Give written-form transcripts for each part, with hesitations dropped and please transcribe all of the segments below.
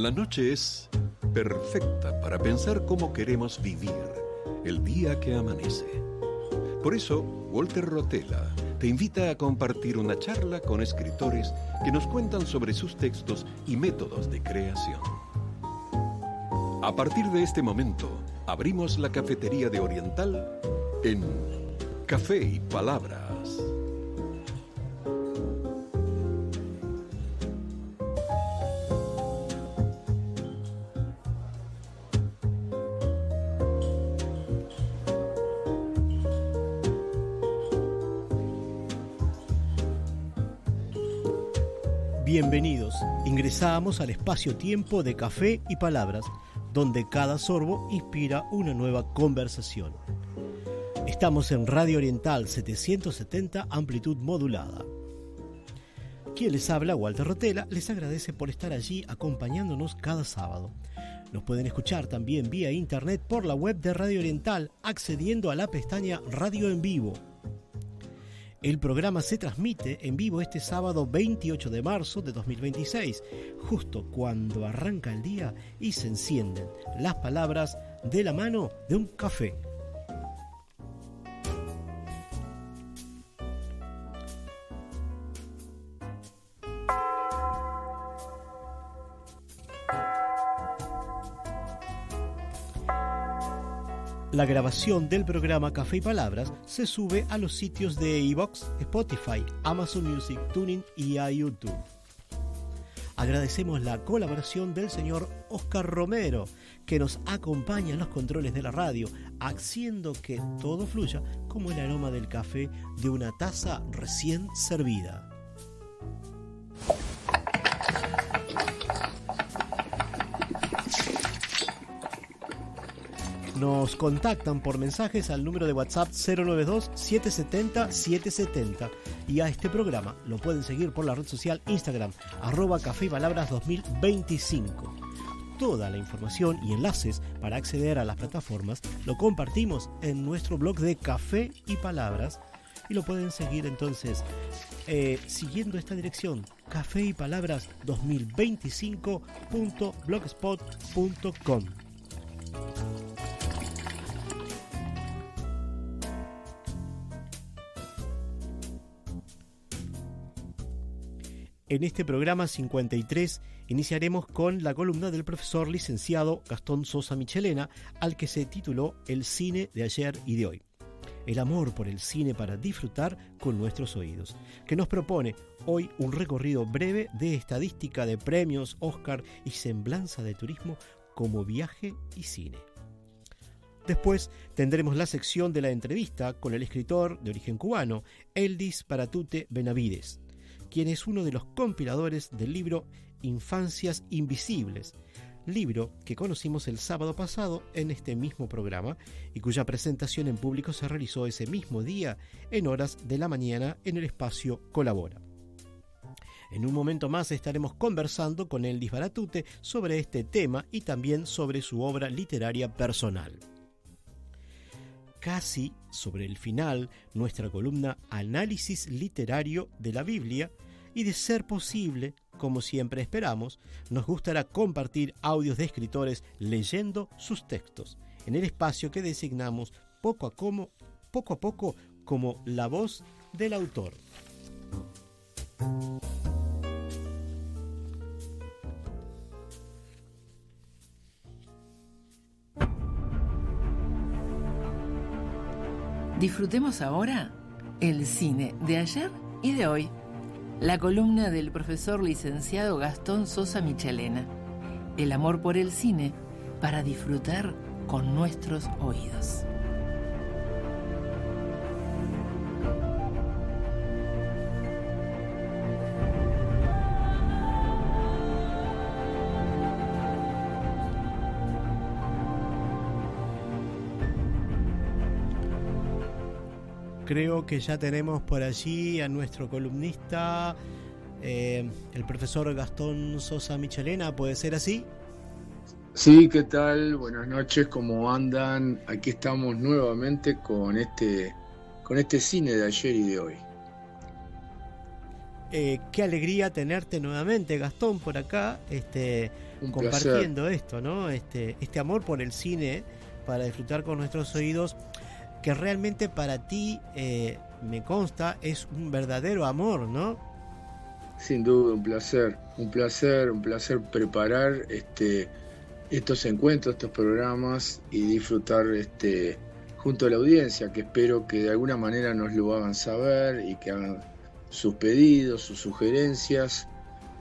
La noche es perfecta para pensar cómo queremos vivir el día que amanece. Por eso, Walter Rotella te invita a compartir una charla con escritores que nos cuentan sobre sus textos y métodos de creación. A partir de este momento, abrimos la cafetería de Oriental en Café y Palabras. Bienvenidos, ingresamos al espacio-tiempo de Café y Palabras, donde cada sorbo inspira una nueva conversación. Estamos en Radio Oriental 770, amplitud modulada. Quien les habla, Walter Rotella, les agradece por estar allí acompañándonos cada sábado. Nos pueden escuchar también vía internet por la web de Radio Oriental, accediendo a la pestaña Radio en Vivo. El programa se transmite en vivo este sábado 28 de marzo de 2026, justo cuando arranca el día y se encienden las palabras de la mano de un café. La grabación del programa Café y Palabras se sube a los sitios de iVoox, Spotify, Amazon Music, TuneIn y a YouTube. Agradecemos la colaboración del señor Oscar Romero, que nos acompaña en los controles de la radio, haciendo que todo fluya como el aroma del café de una taza recién servida. Nos contactan por mensajes al número de WhatsApp 092-770-770 y a este programa lo pueden seguir por la red social Instagram @Café y Palabras 2025. Toda la información y enlaces para acceder a las plataformas lo compartimos en nuestro blog de Café y Palabras y lo pueden seguir entonces siguiendo esta dirección, cafeypalabras2025.blogspot.com. En este programa 53 iniciaremos con la columna del profesor licenciado Gastón Sosa Michelena, al que se tituló El cine de ayer y de hoy. El amor por el cine para disfrutar con nuestros oídos, que nos propone hoy un recorrido breve de estadística de premios, Oscar y semblanza de turismo como viaje y cine. Después tendremos la sección de la entrevista con el escritor de origen cubano, Eldis Paratute Benavides, quien es uno de los compiladores del libro Infancias Invisibles, libro que conocimos el sábado pasado en este mismo programa y cuya presentación en público se realizó ese mismo día en horas de la mañana en el espacio Colabora. En un momento más estaremos conversando con Eldis Paratute sobre este tema y también sobre su obra literaria personal. Casi sobre el final, nuestra columna Análisis Literario de la Biblia y, de ser posible, como siempre esperamos, nos gustará compartir audios de escritores leyendo sus textos en el espacio que designamos poco a poco como la voz del autor. Disfrutemos ahora el cine de ayer y de hoy. La columna del profesor licenciado Gastón Sosa Michelena. El amor por el cine para disfrutar con nuestros oídos. Creo que ya tenemos por allí a nuestro columnista, el profesor Gastón Sosa Michelena, ¿puede ser así? Sí, ¿qué tal? Buenas noches, ¿cómo andan? Aquí estamos nuevamente con este cine de ayer y de hoy. qué alegría tenerte nuevamente, Gastón, por acá, compartiendo placer. Esto, ¿no? Este amor por el cine para disfrutar con nuestros oídos, que realmente para ti, me consta, es un verdadero amor, ¿no? Sin duda, un placer preparar estos encuentros, estos programas y disfrutar junto a la audiencia, que espero que de alguna manera nos lo hagan saber y que hagan sus pedidos, sus sugerencias,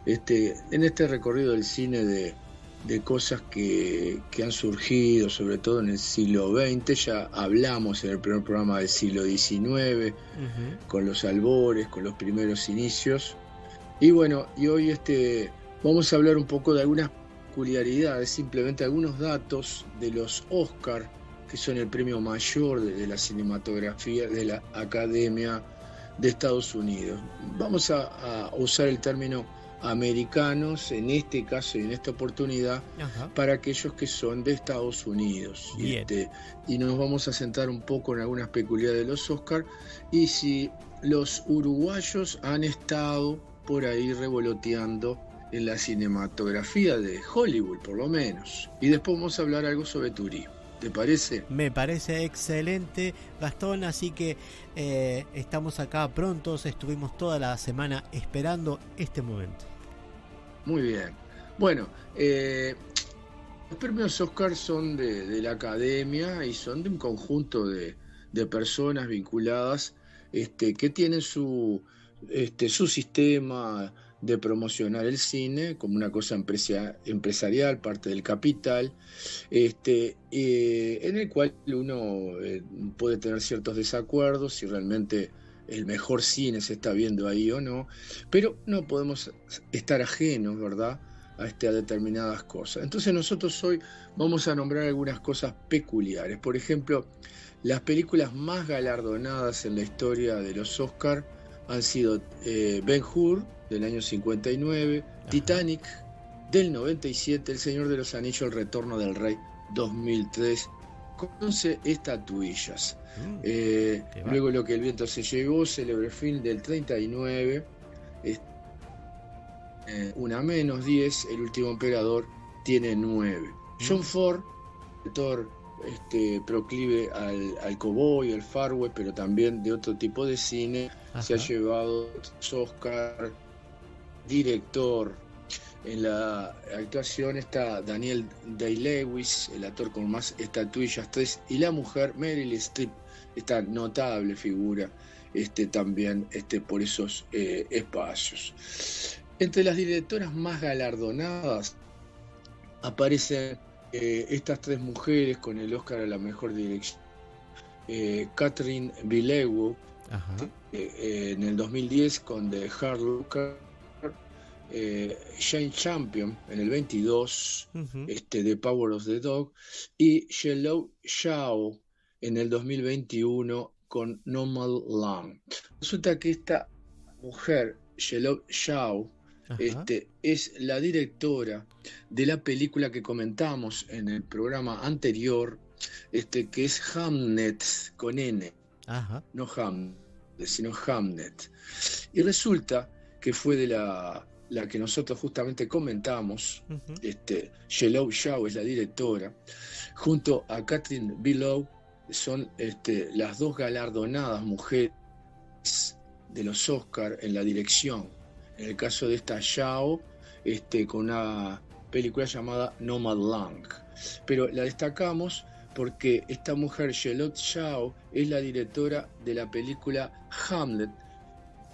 en este recorrido del cine de cosas que han surgido, sobre todo en el siglo XX. Ya hablamos en el primer programa del siglo XIX, con los albores, con los primeros inicios. Y bueno, y hoy vamos a hablar un poco de algunas peculiaridades, simplemente algunos datos de los Oscar, que son el premio mayor de la cinematografía de la Academia de Estados Unidos. Vamos a usar el término americanos en este caso y en esta oportunidad. Ajá. Para aquellos que son de Estados Unidos. Y nos vamos a centrar un poco en algunas peculiaridades de los Oscar y si los uruguayos han estado por ahí revoloteando en la cinematografía de Hollywood, por lo menos. Y después vamos a hablar algo sobre turismo. ¿Te parece? Me parece excelente, Gastón, así que estamos acá prontos, estuvimos toda la semana esperando este momento. Muy bien. Bueno, los premios Oscar son de la Academia y son de un conjunto de personas vinculadas que tienen su sistema de promocionar el cine como una cosa empresarial, parte del capital, en el cual uno puede tener ciertos desacuerdos si realmente el mejor cine se está viendo ahí o no, pero no podemos estar ajenos, ¿verdad?, a determinadas cosas. Entonces nosotros hoy vamos a nombrar algunas cosas peculiares. Por ejemplo, las películas más galardonadas en la historia de los Oscar han sido Ben-Hur, del año 59, ajá, Titanic, del 97, El Señor de los Anillos, El Retorno del Rey, 2003, con 11 estatuillas. Luego Lo que el viento se llevó, célebre film del 39, una menos, 10, El último emperador, tiene 9. John Ford, director proclive al cowboy, al far west, pero también de otro tipo de cine, ajá, se ha llevado Oscar. Director. En la actuación está Daniel Day-Lewis, el actor con más estatuillas, 3, y la mujer Meryl Streep, esta notable figura también por esos espacios. Entre las directoras más galardonadas aparecen estas 3 mujeres con el Oscar a la mejor dirección. Catherine Bigelow, en el 2010 con The Hard Locker, Jane Campion en el 22, The Power of the Dog, y Shelley Shaw en el 2021 con Nomadland. Resulta que esta mujer, Shelley Shaw, es la directora de la película que comentamos en el programa anterior, que es Hamnet, con N. Ajá. No Hamnet, sino Hamnet. Y resulta que fue de la que nosotros justamente comentamos. Shelley Shaw es la directora, junto a Catherine Bigelow, son las 2 galardonadas mujeres de los Oscar en la dirección. En el caso de esta Shaw, con una película llamada Nomadland. Pero la destacamos porque esta mujer, Shelley Shaw, es la directora de la película Hamlet,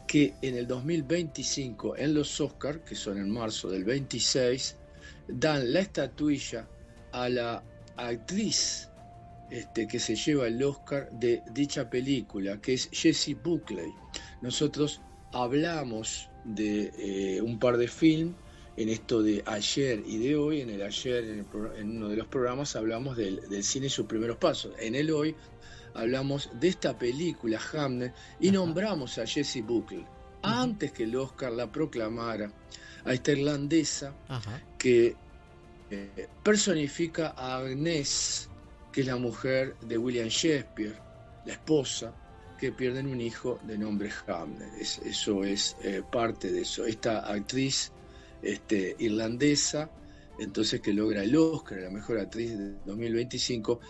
que en el 2025 en los Oscar, que son en marzo del 26, dan la estatuilla a la actriz que se lleva el Oscar de dicha película, que es Jessie Buckley. Nosotros hablamos de un par de films en esto de ayer y de hoy. En el ayer, en uno de los programas, hablamos del cine y sus primeros pasos. En el hoy hablamos de esta película, Hamnet, y nombramos a Jessie Buckley, antes que el Oscar la proclamara, a esta irlandesa, que personifica a Agnes, que es la mujer de William Shakespeare, la esposa, que pierden un hijo de nombre Hamner. Eso es parte de eso. Esta actriz irlandesa, entonces, que logra el Oscar a la mejor actriz de 2025,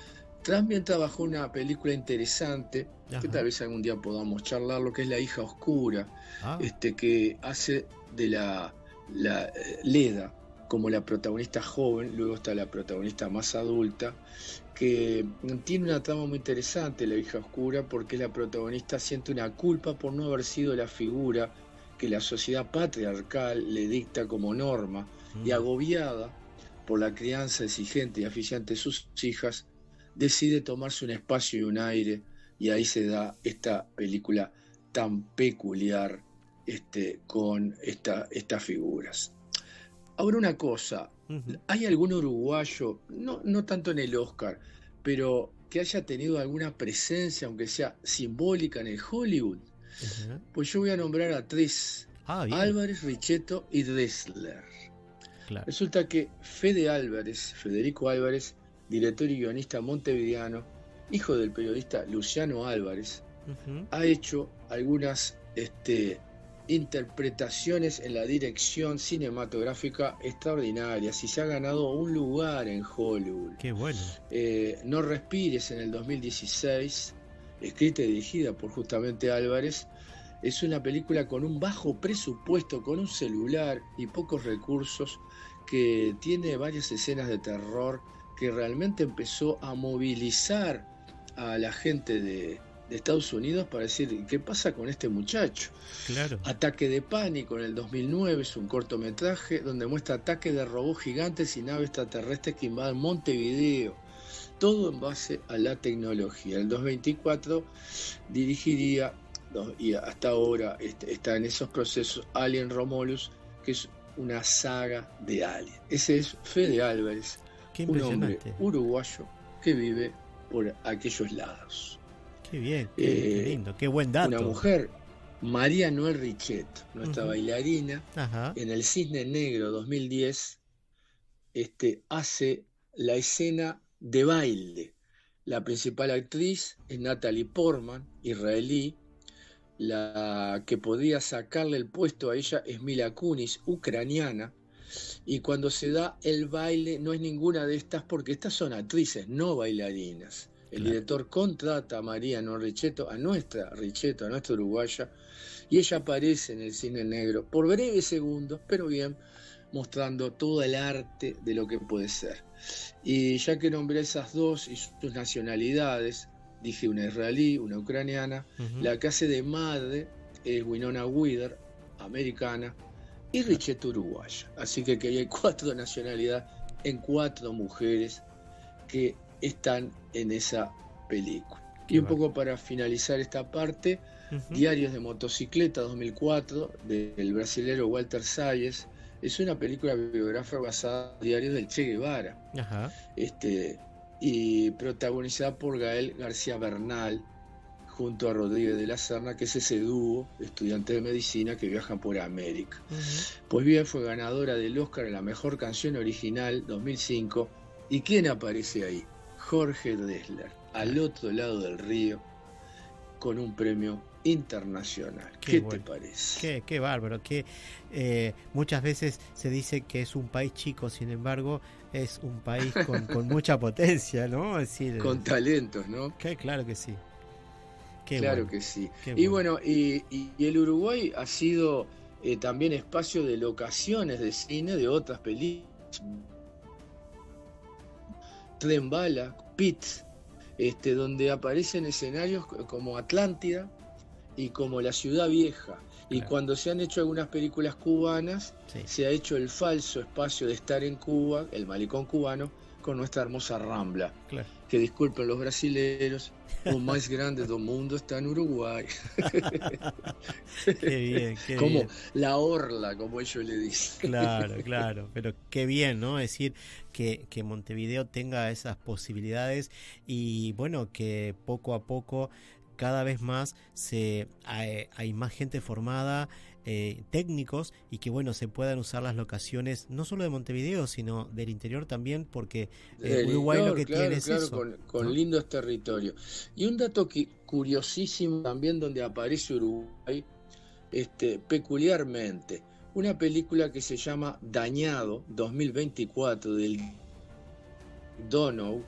también trabajó una película interesante, que tal vez algún día podamos charlar, lo que es La hija oscura, que hace de la Leda como la protagonista joven, luego está la protagonista más adulta, que tiene una trama muy interesante, La hija oscura, porque la protagonista siente una culpa por no haber sido la figura que la sociedad patriarcal le dicta como norma, y agobiada por la crianza exigente y aficiante de sus hijas, decide tomarse un espacio y un aire, y ahí se da esta película tan peculiar con estas figuras. Ahora, una cosa, ¿hay algún uruguayo, no tanto en el Oscar, pero que haya tenido alguna presencia, aunque sea simbólica, en el Hollywood? Pues yo voy a nombrar a tres: Álvarez, Richetto y Dressler. Claro. Resulta que Federico Álvarez, director y guionista montevideano, hijo del periodista Luciano Álvarez, ha hecho algunas interpretaciones en la dirección cinematográfica extraordinarias y se ha ganado un lugar en Hollywood. ¡Qué bueno! No respires, en el 2016, escrita y dirigida por justamente Álvarez, es una película con un bajo presupuesto, con un celular y pocos recursos, que tiene varias escenas de terror, que realmente empezó a movilizar a la gente de Estados Unidos para decir, ¿qué pasa con este muchacho? Claro. Ataque de pánico, en el 2009, es un cortometraje donde muestra ataques de robots gigantes y naves extraterrestres que invaden Montevideo, todo en base a la tecnología. En el 2024 dirigiría, y hasta ahora está en esos procesos, Alien Romulus, que es una saga de Alien. Ese es Fede Álvarez, un hombre uruguayo que vive por aquellos lados. Qué bien, qué lindo, qué buen dato. Una mujer, María Noel Richetto, nuestra bailarina, en el Cisne Negro 2010, hace la escena de baile. La principal actriz es Natalie Portman, israelí. La que podría sacarle el puesto a ella es Mila Kunis, ucraniana. Y cuando se da el baile no es ninguna de estas, porque estas son actrices, no bailarinas. El director contrata a María Noel Richetto, a nuestra uruguaya, y ella aparece en el Cine Negro por breves segundos, pero bien, mostrando todo el arte de lo que puede ser. Y ya que nombré esas dos y sus nacionalidades, dije una israelí, una ucraniana, la que hace de madre es Winona Ryder, americana, y Richetto, uruguaya. Así que hay 4 nacionalidades en 4 mujeres que están en esa película. Y un poco para finalizar esta parte, Diarios de motocicleta 2004, del brasilero Walter Salles, es una película biográfica basada en diarios del Che Guevara, y protagonizada por Gael García Bernal junto a Rodríguez de la Serna, que es ese dúo de estudiantes de medicina que viajan por América. Pues bien, fue ganadora del Oscar a la mejor canción original 2005. ¿Y quién aparece ahí? Jorge Dressler, al otro lado del río, con un premio internacional. ¿Qué te parece? Qué bárbaro. Muchas veces se dice que es un país chico, sin embargo, es un país con mucha potencia, ¿no? Es decir, con talentos, ¿no? Claro que sí. Claro que sí. Y bueno, y el Uruguay ha sido también espacio de locaciones de cine de otras películas. Tren Bala, Pitts, donde aparecen escenarios como Atlántida y como La Ciudad Vieja. Y cuando se han hecho algunas películas cubanas, se ha hecho el falso espacio de estar en Cuba, el malecón cubano, con nuestra hermosa Rambla. Que disculpen los brasileños, o más grande del mundo está en Uruguay. Qué bien, como bien. La Orla, como ellos le dicen. Claro, pero qué bien, ¿no? Es decir, que Montevideo tenga esas posibilidades y bueno, que poco a poco cada vez más hay más gente formada técnicos y que bueno, se puedan usar las locaciones no solo de Montevideo sino del interior también, porque Uruguay lo que tiene es eso, con ¿no? lindos territorios. Y un dato curiosísimo también donde aparece Uruguay, peculiarmente, una película que se llama Dañado 2024 del Donough,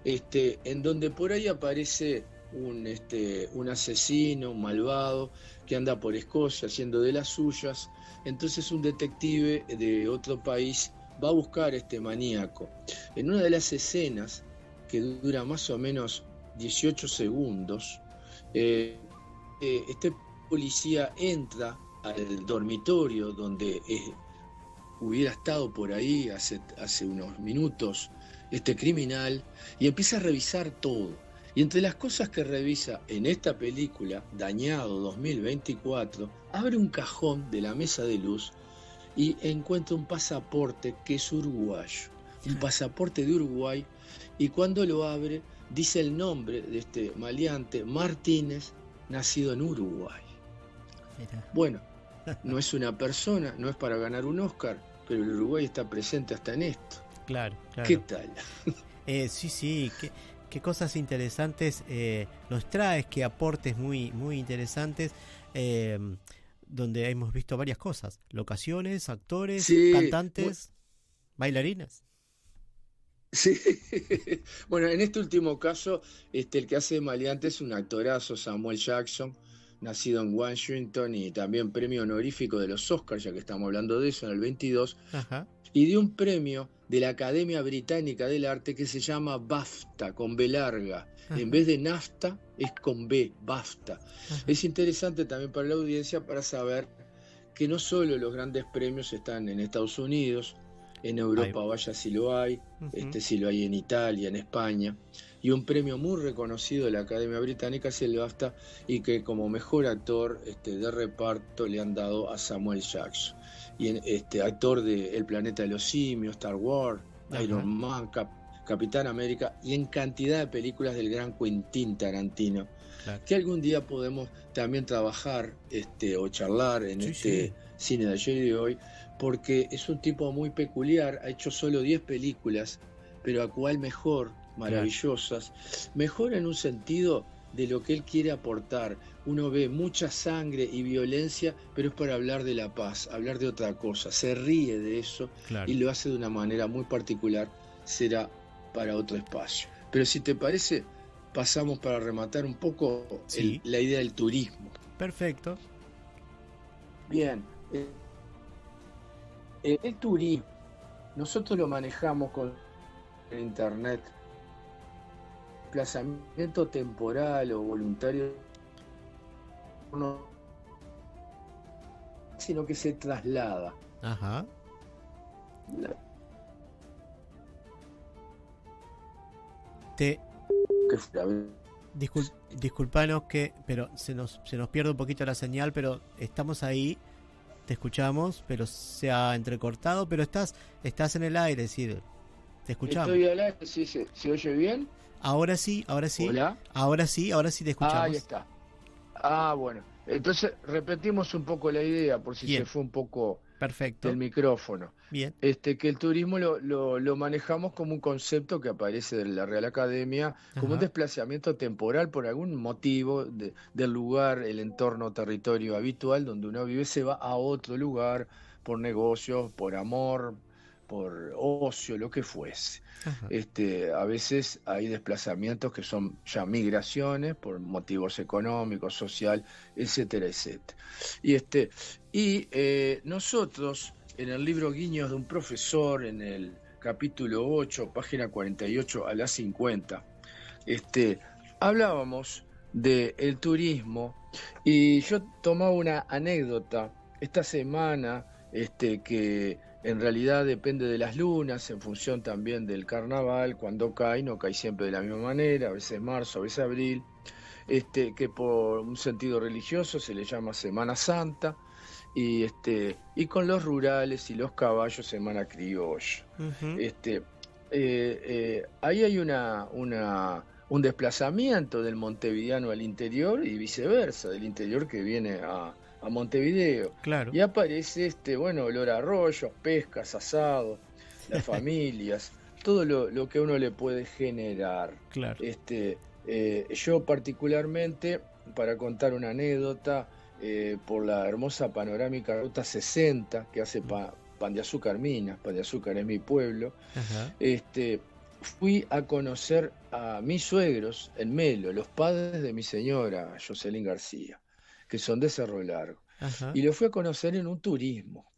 en donde por ahí aparece un asesino, un malvado, que anda por Escocia haciendo de las suyas. Entonces un detective de otro país va a buscar a este maníaco. En una de las escenas, que dura más o menos 18 segundos, este policía entra al dormitorio donde hubiera estado por ahí hace unos minutos este criminal, y empieza a revisar todo. Y entre las cosas que revisa en esta película, Dañado 2024, abre un cajón de la mesa de luz y encuentra un pasaporte que es uruguayo, un pasaporte de Uruguay, y cuando lo abre dice el nombre de este maleante, Martínez, nacido en Uruguay. Mira. Bueno, no es una persona, no es para ganar un Oscar, pero el Uruguay está presente hasta en esto. Claro. ¿Qué tal? Sí, qué cosas interesantes nos traes, qué aportes muy, muy interesantes, donde hemos visto varias cosas, locaciones, actores, Sí, cantantes, bailarinas. sí. Bueno, en este último caso, el que hace de maleante es un actorazo, Samuel Jackson, nacido en Washington y también premio honorífico de los Oscars, ya que estamos hablando de eso, en el 22, Ajá. y de un premio de la Academia Británica del Arte que se llama BAFTA, con B larga. Ajá. En vez de NAFTA, es con B, BAFTA. Ajá. Es interesante también para la audiencia para saber que no solo los grandes premios están en Estados Unidos, en Europa vaya si lo hay, si lo hay en Italia, en España, y un premio muy reconocido de la Academia Británica es el BAFTA, y que como mejor actor de reparto le han dado a Samuel Jackson, y actor de El planeta de los simios, Star Wars, Iron Man, Capitán América, y en cantidad de películas del gran Quentin Tarantino, que algún día podemos también trabajar o charlar en cine de ayer y de hoy, porque es un tipo muy peculiar, ha hecho solo 10 películas, pero a cual mejor, maravillosas, mejor en un sentido de lo que él quiere aportar. Uno ve mucha sangre y violencia, pero es para hablar de la paz, hablar de otra cosa, se ríe de eso y lo hace de una manera muy particular, será para otro espacio. Pero si te parece, pasamos para rematar un poco la idea del turismo. Perfecto. Bien. El turismo, nosotros lo manejamos con el internet, desplazamiento temporal o voluntario, sino que se traslada. Ajá. Disculpanos pero se nos pierde un poquito la señal, pero estamos ahí, te escuchamos, pero se ha entrecortado, pero estás en el aire, es decir, te escuchamos. Estoy al aire, sí, ¿se oye bien? Ahora sí. ¿Hola? Ahora sí te escuchamos. Ahí está. Bueno. Entonces repetimos un poco la idea, por si se fue un poco del micrófono. Bien. Que el turismo lo manejamos como un concepto que aparece de la Real Academia, como un desplazamiento temporal por algún motivo del lugar, el entorno, territorio habitual donde uno vive, se va a otro lugar por negocios, por amor, por ocio, lo que fuese. A veces hay desplazamientos que son ya migraciones por motivos económicos, social, etcétera, etcétera. Y nosotros, en el libro Guiños de un profesor, en el capítulo 8, página 48 a la 50, hablábamos del turismo, y yo tomaba una anécdota esta semana, que en realidad depende de las lunas, en función también del carnaval, cuando cae, no cae siempre de la misma manera, a veces marzo, a veces abril, que por un sentido religioso se le llama Semana Santa, y con los rurales y los caballos, Semana Criolla. Ahí hay un desplazamiento del montevideano al interior y viceversa, del interior que viene a a Montevideo. Claro. Y aparece olor a arroyos, pescas, asados, las familias, todo lo que uno le puede generar. Claro. Yo particularmente, para contar una anécdota, por la hermosa panorámica Ruta 60 que hace Pan de Azúcar Minas, Pan de Azúcar es mi pueblo. Ajá. Fui a conocer a mis suegros en Melo, los padres de mi señora, Jocelyn García, que son de Cerro Largo. Ajá. Y los fui a conocer en un turismo.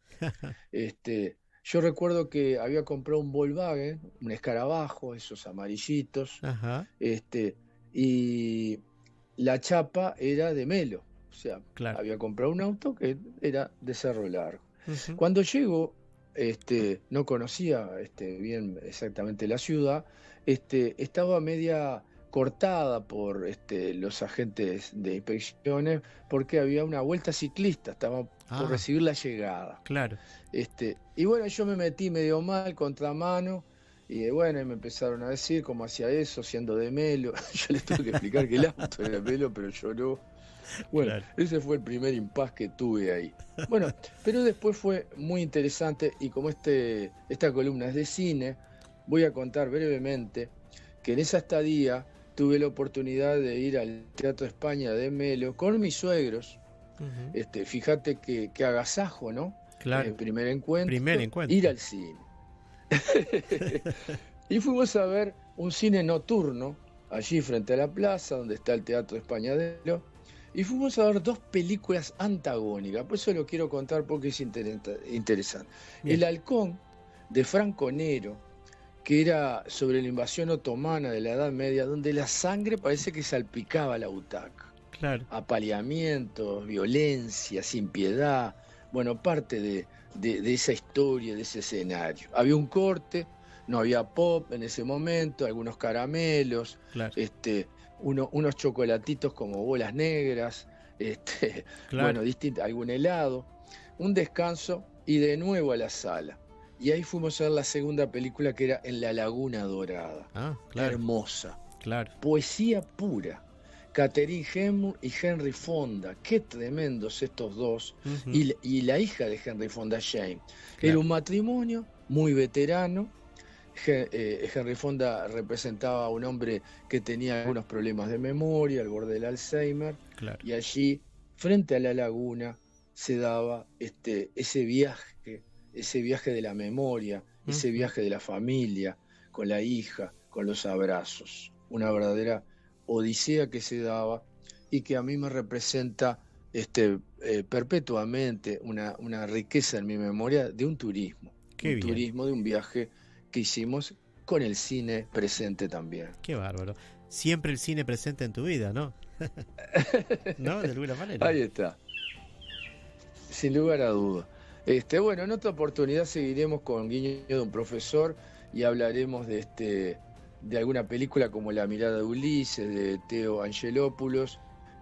Yo recuerdo que había comprado un Volkswagen, un escarabajo, esos amarillitos, Ajá. Y la chapa era de Melo. O sea, Claro. había comprado un auto que era de Cerro Largo. Uh-huh. Cuando llego, no conocía bien exactamente la ciudad, estaba media cortada por los agentes de inspecciones porque había una vuelta ciclista, estaba por recibir la llegada. Claro. Y bueno, yo me metí medio mal, contramano, y bueno, y me empezaron a decir cómo hacía eso, siendo de Melo. Yo les tuve que explicar que el auto era de Melo, pero yo no. Bueno, claro. Ese fue el primer impas que tuve ahí. Bueno, pero después fue muy interesante, y como esta columna es de cine, voy a contar brevemente que en esa estadía tuve la oportunidad de ir al Teatro España de Melo con mis suegros. Uh-huh. Fíjate que agasajo, ¿no? Claro. El primer encuentro. Ir al cine. Y fuimos a ver un cine nocturno allí frente a la plaza donde está el Teatro España de Melo, y fuimos a ver dos películas antagónicas. Por eso lo quiero contar porque es interesante. Bien. El Halcón, de Franco Nero, que era sobre la invasión otomana de la Edad Media, donde la sangre parece que salpicaba la butaca. Claro. Apaleamientos, violencia, sin piedad. Bueno, parte de esa historia, de ese escenario. Había un corte, no había pop en ese momento, algunos caramelos, claro. Unos chocolatitos como bolas negras, claro. Bueno, algún helado, un descanso y de nuevo a la sala. Y ahí fuimos a ver la segunda película, que era En la Laguna Dorada. Claro. Hermosa. Claro. Poesía pura. Catherine Hepburn y Henry Fonda, qué tremendos estos dos. Uh-huh. Y la hija de Henry Fonda, Jane. Claro. Era un matrimonio muy veterano. Henry Fonda representaba a un hombre que tenía algunos problemas de memoria, al borde del Alzheimer. Claro. Y allí, frente a la laguna, se daba ese viaje de la memoria, uh-huh. Ese viaje de la familia, con la hija, con los abrazos. Una verdadera odisea que se daba y que a mí me representa perpetuamente una riqueza en mi memoria de un turismo. Turismo, de un viaje que hicimos con el cine presente también. Qué bárbaro. Siempre el cine presente en tu vida, ¿no? ¿No? De alguna manera. Ahí está. Sin lugar a duda. Bueno, en otra oportunidad seguiremos con Guiño de un profesor y hablaremos de alguna película como La mirada de Ulises, de Theo Angelopoulos,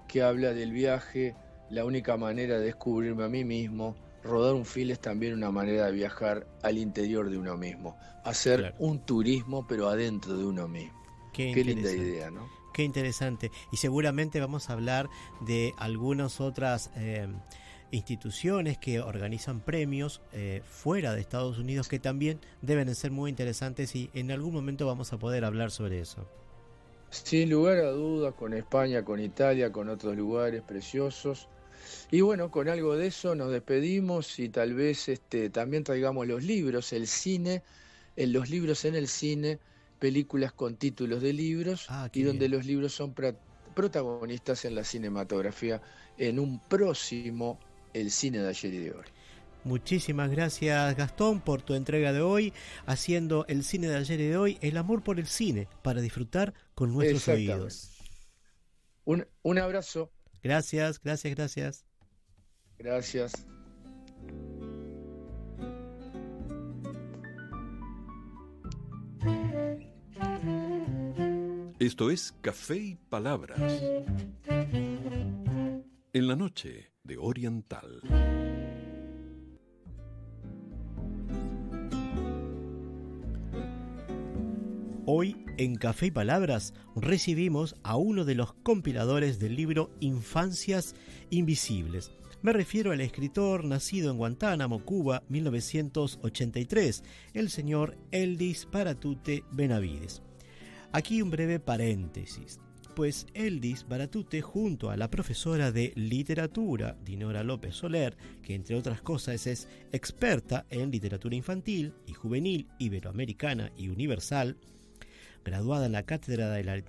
que habla del viaje, la única manera de descubrirme a mí mismo. Rodar un film es también una manera de viajar al interior de uno mismo, hacer claro. Un turismo pero adentro de uno mismo. Qué linda idea, ¿no? Qué interesante. Y seguramente vamos a hablar de algunas otras instituciones que organizan premios fuera de Estados Unidos que también deben de ser muy interesantes, y en algún momento vamos a poder hablar sobre eso. Sin lugar a dudas, con España, con Italia, con otros lugares preciosos. Y bueno, con algo de eso nos despedimos, y tal vez también traigamos los libros, el cine, los libros en el cine, películas con títulos de libros, y donde los libros son protagonistas en la cinematografía, en un próximo El Cine de Ayer y de Hoy. Muchísimas gracias, Gastón, por tu entrega de hoy, haciendo El Cine de Ayer y de Hoy, el amor por el cine, para disfrutar con nuestros oídos. Un abrazo. Gracias, gracias, gracias. Gracias. Esto es Café y Palabras. En la noche de Oriental. Hoy, en Café y Palabras, recibimos a uno de los compiladores del libro Infancias Invisibles. Me refiero al escritor nacido en Guantánamo, Cuba, 1983, el señor Eldis Baratute Benavides. Aquí un breve paréntesis, pues Eldis Baratute, junto a la profesora de literatura, Dinora López Soler, que entre otras cosas es experta en literatura infantil y juvenil, iberoamericana y universal, graduada en la Cátedra de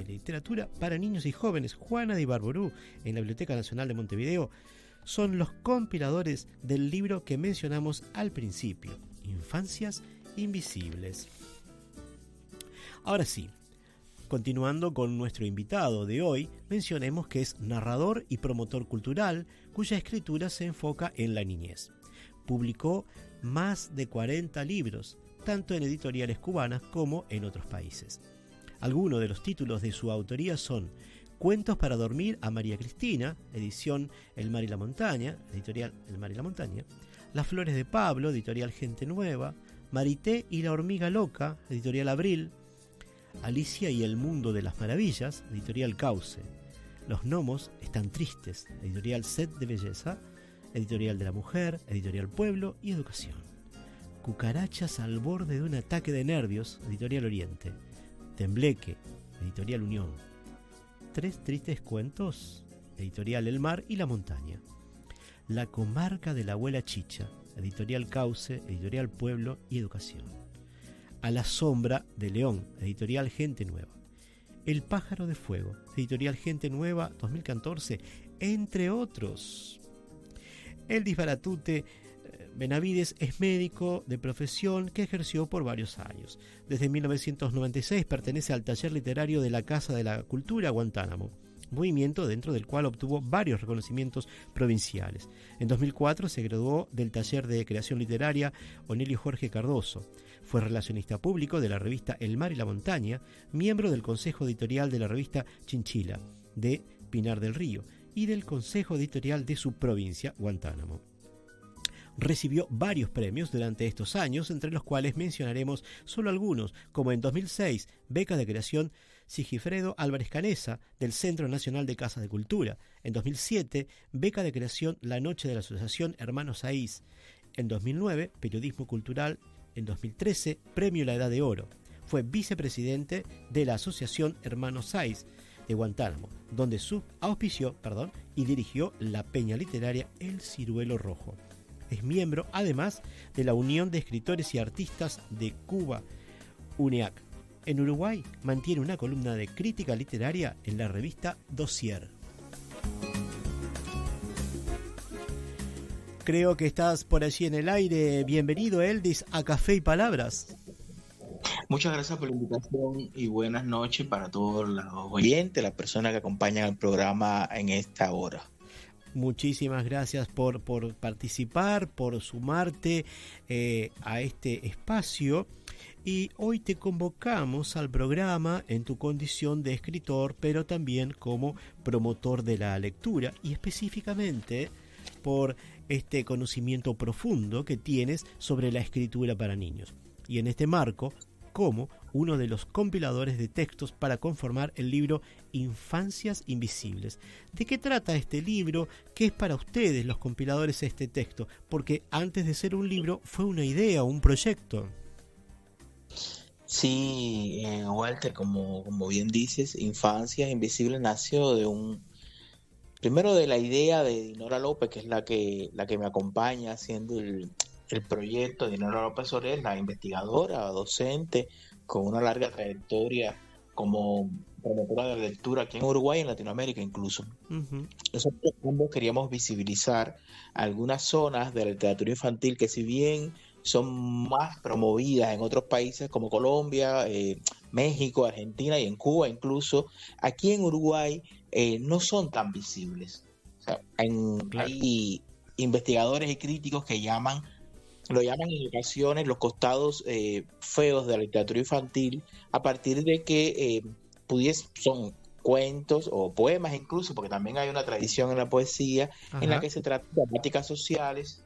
Literatura para Niños y Jóvenes Juana de Ibarború en la Biblioteca Nacional de Montevideo, son los compiladores del libro que mencionamos al principio, Infancias Invisibles. Ahora sí, continuando con nuestro invitado de hoy, mencionemos que es narrador y promotor cultural, cuya escritura se enfoca en la niñez. Publicó más de 40 libros, tanto en editoriales cubanas como en otros países. Algunos de los títulos de su autoría son Cuentos para dormir a María Cristina, edición El Mar y la Montaña, editorial El Mar y la Montaña, Las Flores de Pablo, editorial Gente Nueva, Marité y la Hormiga Loca, editorial Abril, Alicia y el Mundo de las Maravillas, editorial Cauce, Los Gnomos están tristes, editorial Set de Belleza, editorial de la Mujer, editorial Pueblo y Educación. Cucarachas al borde de un ataque de nervios, editorial Oriente, Tembleque, editorial Unión, Tres tristes cuentos, editorial El Mar y la Montaña, La comarca de la abuela Chicha, editorial Cauce, editorial Pueblo y Educación, A la sombra de León, editorial Gente Nueva, El pájaro de fuego, editorial Gente Nueva 2014, entre otros. Eldis Baratute Benavides es médico de profesión que ejerció por varios años. Desde 1996 pertenece al taller literario de la Casa de la Cultura Guantánamo, movimiento dentro del cual obtuvo varios reconocimientos provinciales. En 2004 se graduó del taller de creación literaria Onelio Jorge Cardoso. Fue relacionista público de la revista El Mar y la Montaña, miembro del consejo editorial de la revista Chinchila, de Pinar del Río, y del consejo editorial de su provincia, Guantánamo. Recibió varios premios durante estos años, entre los cuales mencionaremos solo algunos, como en 2006, beca de creación Sigifredo Álvarez Canesa, del Centro Nacional de Casas de Cultura. En 2007, beca de creación La Noche de la Asociación Hermanos Saiz. En 2009, periodismo cultural. En 2013, premio La Edad de Oro. Fue vicepresidente de la Asociación Hermanos Saiz de Guantánamo, donde auspició y dirigió la peña literaria El Ciruelo Rojo. Es miembro, además, de la Unión de Escritores y Artistas de Cuba, UNEAC. En Uruguay mantiene una columna de crítica literaria en la revista Dossier. Creo que estás por allí en el aire. Bienvenido, Eldis, a Café y Palabras. Muchas gracias por la invitación y buenas noches para todos los oyentes, las personas que acompañan el programa en esta hora. Muchísimas gracias por participar, por sumarte a este espacio. Y hoy te convocamos al programa en tu condición de escritor, pero también como promotor de la lectura, y específicamente por este conocimiento profundo que tienes sobre la escritura para niños. Y en este marco, como uno de los compiladores de textos para conformar el libro Infancias Invisibles. ¿De qué trata este libro? ¿Qué es para ustedes, los compiladores, este texto? Porque antes de ser un libro fue una idea, un proyecto. Sí, Walter, como bien dices, Infancias Invisibles nació primero de la idea de Dinora López, que es la que me acompaña haciendo el proyecto. Dinora López Soler, la investigadora, docente, con una larga trayectoria como promotora de la lectura aquí en Uruguay y en Latinoamérica incluso. Uh-huh. Nosotros ambos queríamos visibilizar algunas zonas de la literatura infantil que, si bien son más promovidas en otros países como Colombia, México, Argentina y en Cuba incluso, aquí en Uruguay no son tan visibles. O sea, hay investigadores y críticos que lo llaman en ocasiones los costados feos de la literatura infantil, a partir de que son cuentos o poemas incluso, porque también hay una tradición en la poesía, ajá, en la que se tratan temáticas sociales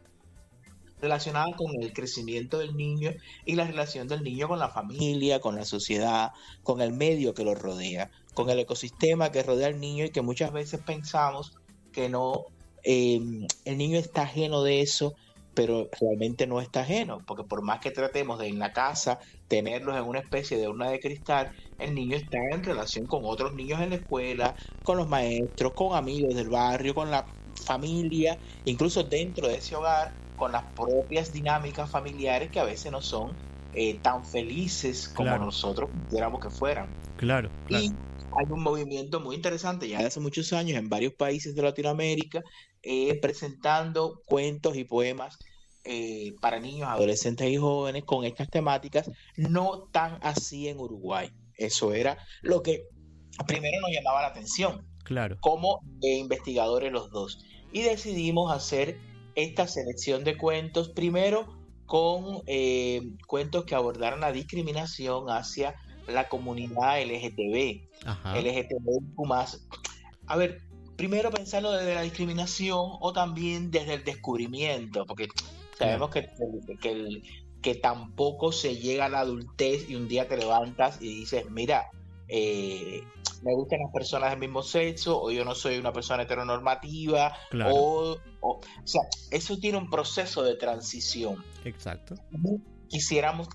relacionadas con el crecimiento del niño y la relación del niño con la familia, con la sociedad, con el medio que lo rodea, con el ecosistema que rodea al niño, y que muchas veces pensamos que no, el niño está ajeno de eso, pero realmente no está ajeno, porque por más que tratemos de en la casa tenerlos en una especie de urna de cristal, el niño está en relación con otros niños en la escuela, con los maestros, con amigos del barrio, con la familia, incluso dentro de ese hogar, con las propias dinámicas familiares que a veces no son tan felices como nosotros quisiéramos que fueran. Claro. Y hay un movimiento muy interesante ya de hace muchos años en varios países de Latinoamérica, presentando cuentos y poemas para niños, adolescentes y jóvenes con estas temáticas, no tan así en Uruguay. Eso era lo que primero nos llamaba la atención, como investigadores los dos. Y decidimos hacer esta selección de cuentos, primero con cuentos que abordaran la discriminación hacia la comunidad LGTB, LGTB+. A ver, primero pensarlo desde la discriminación o también desde el descubrimiento, porque sabemos que tampoco se llega a la adultez y un día te levantas y dices, mira, me gustan las personas del mismo sexo, o yo no soy una persona heteronormativa, o sea, eso tiene un proceso de transición. Exacto.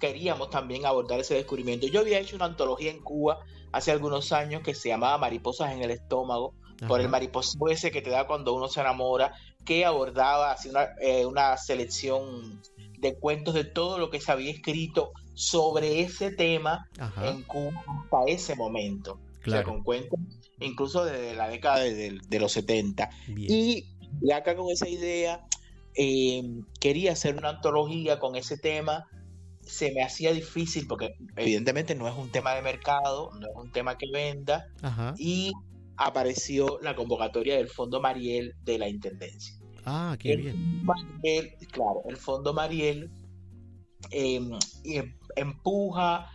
Queríamos también abordar ese descubrimiento. Yo había hecho una antología en Cuba hace algunos años que se llamaba Mariposas en el Estómago, por el mariposeo ese que te da cuando uno se enamora, que abordaba así una selección de cuentos de todo lo que se había escrito sobre ese tema en Cuba hasta ese momento. O sea, con cuentos incluso desde la década de los 70. Bien. Y acá con esa idea quería hacer una antología con ese tema. Se me hacía difícil porque evidentemente no es un tema de mercado, no es un tema que venda, y apareció la convocatoria del Fondo Mariel de la Intendencia. Qué bien. Claro, el Fondo Mariel empuja,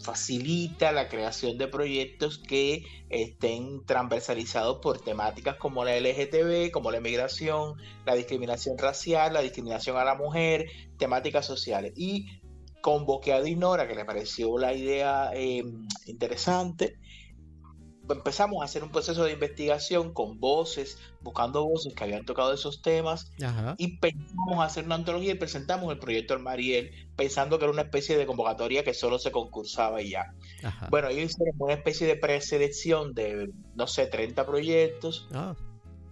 facilita la creación de proyectos que estén transversalizados por temáticas como la LGTB, como la inmigración, la discriminación racial, la discriminación a la mujer, temáticas sociales. Y convoqué a Dinora, que le pareció la idea interesante. Empezamos a hacer un proceso de investigación con buscando voces que habían tocado esos temas, y pensamos hacer una antología y presentamos el proyecto del Mariel, pensando que era una especie de convocatoria que solo se concursaba y ya. Bueno, ellos hicieron una especie de preselección de, no sé, 30 proyectos,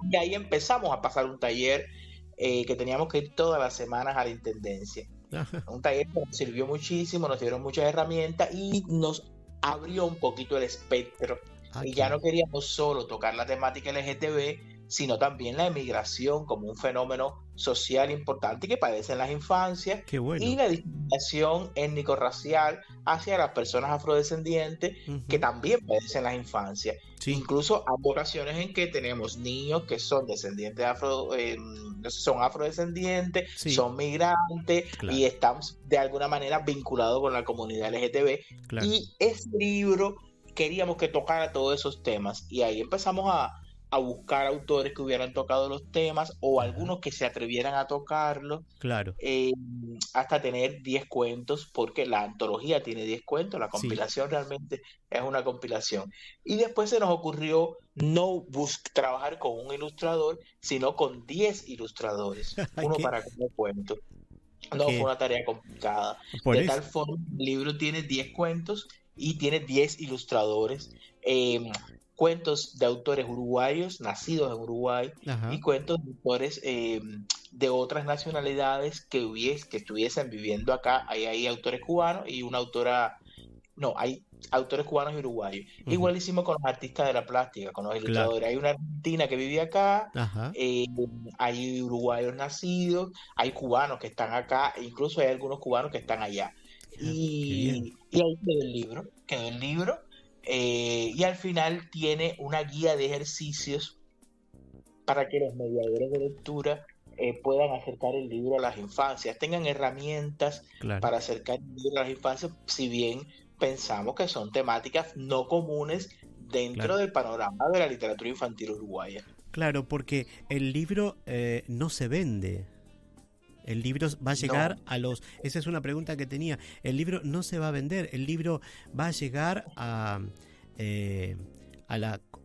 y ahí empezamos a pasar un taller que teníamos que ir todas las semanas a la Intendencia. Un taller que nos sirvió muchísimo, nos dieron muchas herramientas y nos abrió un poquito el espectro. Y ya no queríamos solo tocar la temática LGTB, sino también la emigración como un fenómeno social importante que padecen las infancias. Qué bueno. Y la discriminación étnico-racial hacia las personas afrodescendientes que también padecen las infancias. Sí. Incluso hay ocasiones en que tenemos niños que son descendientes son afrodescendientes, sí, son migrantes, y están de alguna manera vinculados con la comunidad LGTB. Y ese libro queríamos que tocara todos esos temas, y ahí empezamos a buscar autores que hubieran tocado los temas o algunos que se atrevieran a tocarlos, hasta tener 10 cuentos, porque la antología tiene 10 cuentos, la compilación realmente es una compilación. Y después se nos ocurrió no trabajar con un ilustrador, sino con 10 ilustradores, uno para cada cuento. No, fue una tarea complicada. Tal forma, el libro tiene 10 cuentos y tiene 10 ilustradores, cuentos de autores uruguayos, nacidos en Uruguay, y cuentos de autores de otras nacionalidades que estuviesen viviendo acá. Hay autores cubanos y una autora... No, hay autores cubanos y uruguayos. Igual hicimos con los artistas de la plástica, con los ilustradores. Hay una argentina que vive acá, hay uruguayos nacidos, hay cubanos que están acá, e incluso hay algunos cubanos que están allá. Y ahí quedó el libro, y al final tiene una guía de ejercicios para que los mediadores de lectura puedan acercar el libro a las infancias, tengan herramientas para acercar el libro a las infancias, si bien pensamos que son temáticas no comunes dentro del panorama de la literatura infantil uruguaya. Claro, porque el libro no se vende. El libro va a llegar No. a los... Esa es una pregunta que tenía. El libro no se va a vender, el libro va a llegar a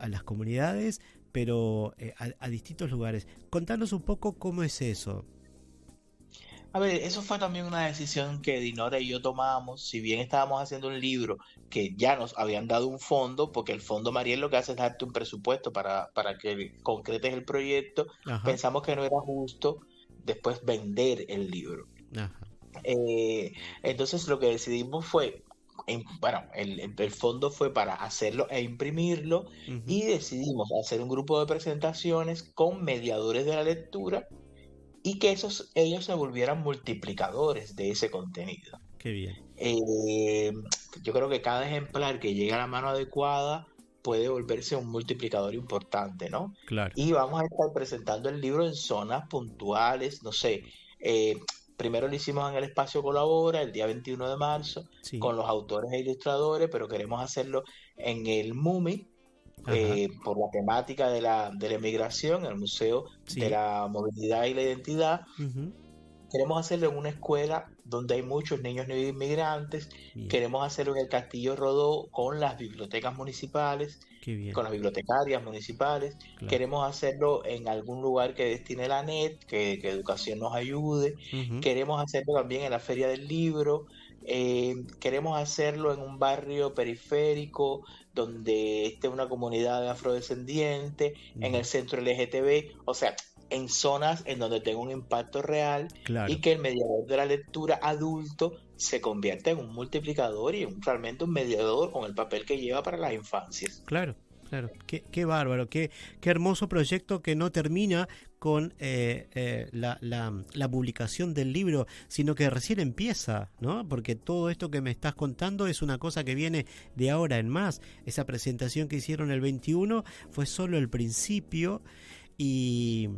las comunidades, pero a distintos lugares. Contanos un poco cómo es eso. A ver, eso fue también una decisión que Dinora y yo tomamos. Si bien estábamos haciendo un libro que ya nos habían dado un fondo, porque el fondo Mariel lo que hace es darte un presupuesto para que concretes el proyecto, Ajá, pensamos que no era justo después vender el libro. ajá. Entonces lo que decidimos fue, bueno, el fondo fue para hacerlo e imprimirlo, Ujú. y decidimos hacer un grupo de presentaciones con mediadores de la lectura y que ellos se volvieran multiplicadores de ese contenido. Qué bien. Eh, yo creo que cada ejemplar que llega a la mano adecuada puede volverse un multiplicador importante, ¿no? Claro. Y vamos a estar presentando el libro en zonas puntuales, no sé. eh, Primero lo hicimos en el Espacio Colabora el día 21 de marzo Sí. con los autores e ilustradores, pero queremos hacerlo en el MUMI, Ajá. por la temática de la emigración, el Museo de Sí. la Movilidad y la Identidad. Ujú. Queremos hacerlo en una escuela donde hay muchos niños inmigrantes. Bien. Queremos hacerlo en el Castillo Rodó con las bibliotecas municipales, Qué bien. con las bibliotecarias municipales. Claro. Queremos hacerlo en algún lugar que destine la NET, que Educación nos ayude. Ujú. Queremos hacerlo también en la Feria del Libro. Queremos hacerlo en un barrio periférico donde esté una comunidad afrodescendiente, en Ujú. el centro LGTB, o sea, en zonas en donde tenga un impacto real, Claro. y que el mediador de la lectura adulto se convierta en un multiplicador y realmente un mediador con el papel que lleva para las infancias. Claro, claro. Qué bárbaro, qué hermoso proyecto que no termina con la publicación del libro, sino que recién empieza, ¿no? Porque todo esto que me estás contando es una cosa que viene de ahora en más. Esa presentación que hicieron el 21 fue solo el principio, y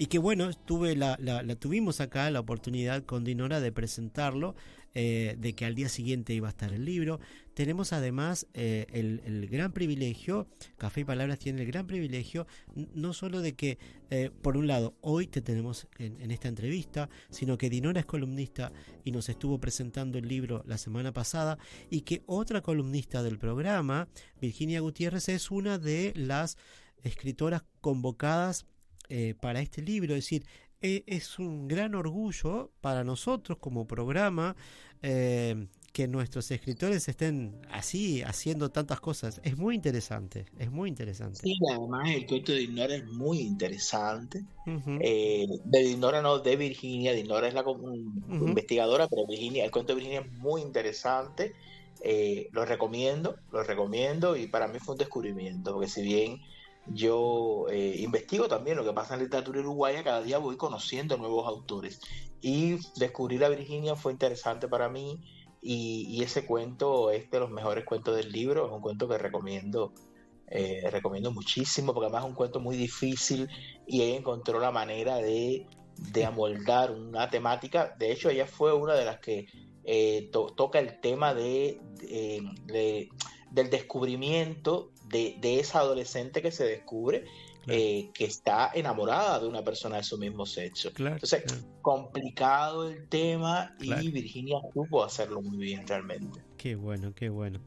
que bueno, tuvimos acá la oportunidad con Dinora de presentarlo, de que al día siguiente iba a estar el libro. Tenemos además el gran privilegio, Café y Palabras tiene el gran privilegio, no solo de que, por un lado, hoy te tenemos en esta entrevista, sino que Dinora es columnista y nos estuvo presentando el libro la semana pasada, y que otra columnista del programa, Virginia Gutiérrez, es una de las escritoras convocadas para este libro. Es decir, es un gran orgullo para nosotros como programa, que nuestros escritores estén así haciendo tantas cosas. Es muy interesante, es muy interesante. Sí, además el cuento de Dinora es muy interesante. Uh-huh. De Dinora, no, de Virginia. Dinora es la Uh-huh. investigadora, pero Virginia, el cuento de Virginia es muy interesante. Lo recomiendo, y para mí fue un descubrimiento, porque si bien yo investigo también lo que pasa en la literatura uruguaya, cada día voy conociendo nuevos autores, y descubrir a Virginia fue interesante para mí, y ese cuento es de los mejores cuentos del libro. Es un cuento que recomiendo muchísimo, porque además es un cuento muy difícil y ella encontró la manera de amoldar una temática. De hecho, ella fue una de las que toca el tema del descubrimiento de esa adolescente que se descubre, Claro. Que está enamorada de una persona de su mismo sexo. Claro, Entonces, claro. complicado el tema, Claro. y Virginia supo hacerlo muy bien realmente. Qué bueno, qué bueno.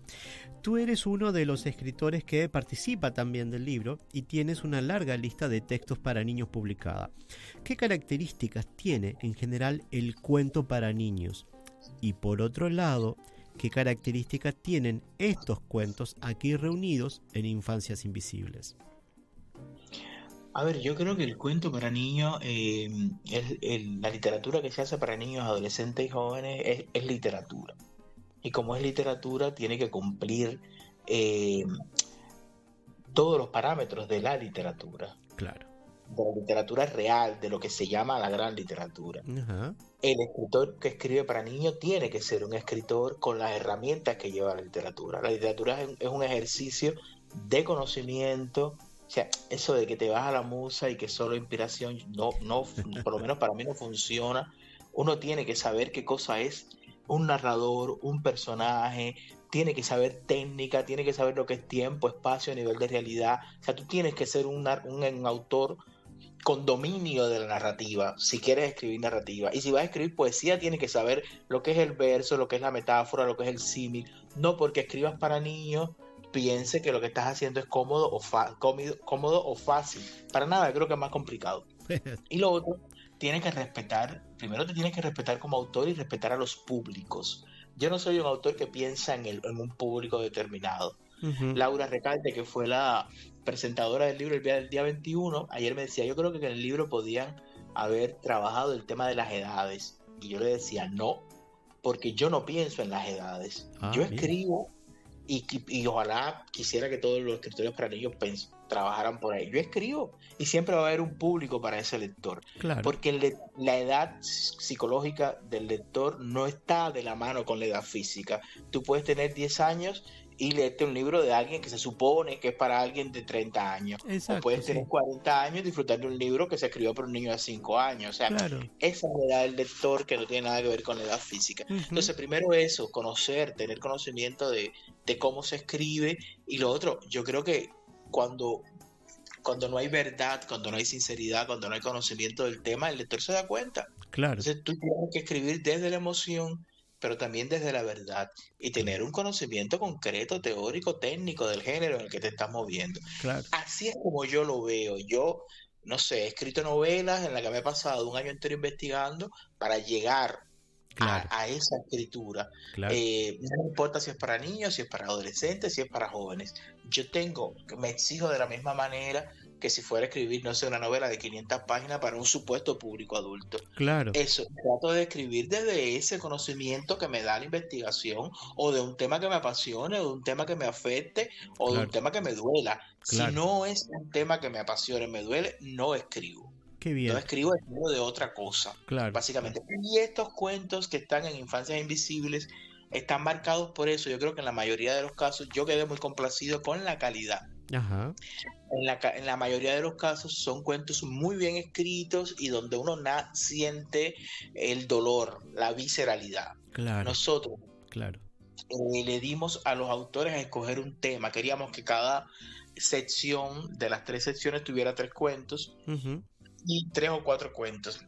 Tú eres uno de los escritores que participa también del libro y tienes una larga lista de textos para niños publicada. ¿Qué características tiene en general el cuento para niños? Y por otro lado, ¿qué características tienen estos cuentos aquí reunidos en Infancias Invisibles? A ver, yo creo que el cuento para niños, la literatura que se hace para niños, adolescentes y jóvenes es literatura. Y como es literatura, tiene que cumplir todos los parámetros de la literatura real, de lo que se llama la gran literatura. Ajá. El escritor que escribe para niños tiene que ser un escritor con las herramientas que lleva la literatura. La literatura es un ejercicio de conocimiento. O sea, eso de que te vas a la musa y que solo inspiración, no, por lo menos para mí no funciona. Uno tiene que saber qué cosa es un narrador, un personaje, tiene que saber técnica, tiene que saber lo que es tiempo, espacio, nivel de realidad. O sea, tú tienes que ser un autor con dominio de la narrativa, si quieres escribir narrativa. Y si vas a escribir poesía, tienes que saber lo que es el verso, lo que es la metáfora, lo que es el símil. No porque escribas para niños, piense que lo que estás haciendo es cómodo o fácil. Para nada, yo creo que es más complicado. Y lo otro, tienes que respetar, primero te tienes que respetar como autor y respetar a los públicos. Yo no soy un autor que piensa en un público determinado. Ujú. Laura Recalde, que fue la presentadora del libro el día 21, ayer me decía, yo creo que en el libro podían haber trabajado el tema de las edades. Y yo le decía, no, porque yo no pienso en las edades. Yo Bien. escribo y ojalá quisiera que todos los escritores para niños trabajaran por ahí. Yo escribo y siempre va a haber un público para ese lector. Claro. Porque la edad psicológica del lector no está de la mano con la edad física. Tú puedes tener 10 años y leerte un libro de alguien que se supone que es para alguien de 30 años. Exacto, o puedes sí. tener 40 años y disfrutar de un libro que se escribió por un niño de 5 años. O sea, Claro. esa es la edad del lector que no tiene nada que ver con la edad física. Ujú. Entonces, primero eso, conocer, tener conocimiento de cómo se escribe. Y lo otro, yo creo que cuando no hay verdad, cuando no hay sinceridad, cuando no hay conocimiento del tema, el lector se da cuenta. Claro. Entonces tú tienes que escribir desde la emoción, pero también desde la verdad, y tener un conocimiento concreto, teórico, técnico del género en el que te estás moviendo. Claro. Así es como yo lo veo. Yo, no sé, he escrito novelas en las que me he pasado un año entero investigando para llegar Claro. a esa escritura. Claro. No importa si es para niños, si es para adolescentes, si es para jóvenes. Me exijo de la misma manera que si fuera a escribir, no sé, una novela de 500 páginas para un supuesto público adulto. Claro. Eso, trato de escribir desde ese conocimiento que me da la investigación, o de un tema que me apasione, o de un tema que me afecte, o de Claro. un tema que me duela. Claro. Si no es un tema que me apasione, me duele, no escribo. Qué bien. No escribo de otra cosa, Claro. básicamente. Y estos cuentos que están en Infancias Invisibles están marcados por eso. Yo creo que en la mayoría de los casos yo quedé muy complacido con la calidad. Ajá. En la mayoría de los casos son cuentos muy bien escritos y donde uno siente el dolor, la visceralidad. Claro. Nosotros Claro. le dimos a los autores a escoger un tema. Queríamos que cada sección de las 3 secciones tuviera 3 cuentos. Ujú. Y 3 o 4 cuentos,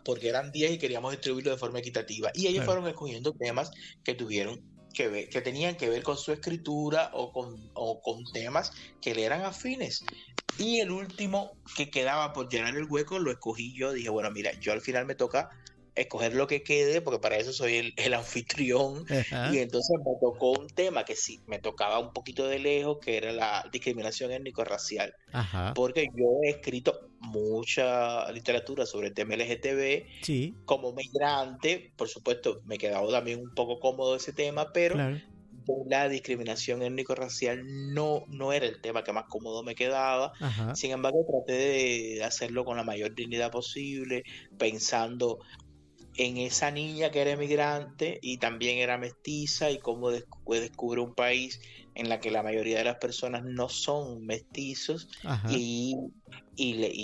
porque eran 10 y queríamos distribuirlo de forma equitativa. Y ellos Claro. fueron escogiendo temas que tuvieron que ver, que tenían que ver con su escritura o con temas que le eran afines. Y el último que quedaba por llenar el hueco lo escogí yo. Dije, bueno, mira, yo al final me toca escoger lo que quede, porque para eso soy el anfitrión. Ajá. Y entonces me tocó un tema que sí me tocaba un poquito de lejos, que era la discriminación étnico-racial. Ajá. Porque yo he escrito mucha literatura sobre el tema LGTB. Sí. Como migrante, por supuesto, me quedaba también un poco cómodo ese tema, pero Claro. la discriminación étnico-racial no era el tema que más cómodo me quedaba. Ajá. Sin embargo, traté de hacerlo con la mayor dignidad posible, pensando en esa niña que era emigrante y también era mestiza, y cómo descubre un país en la que la mayoría de las personas no son mestizos. Ajá. y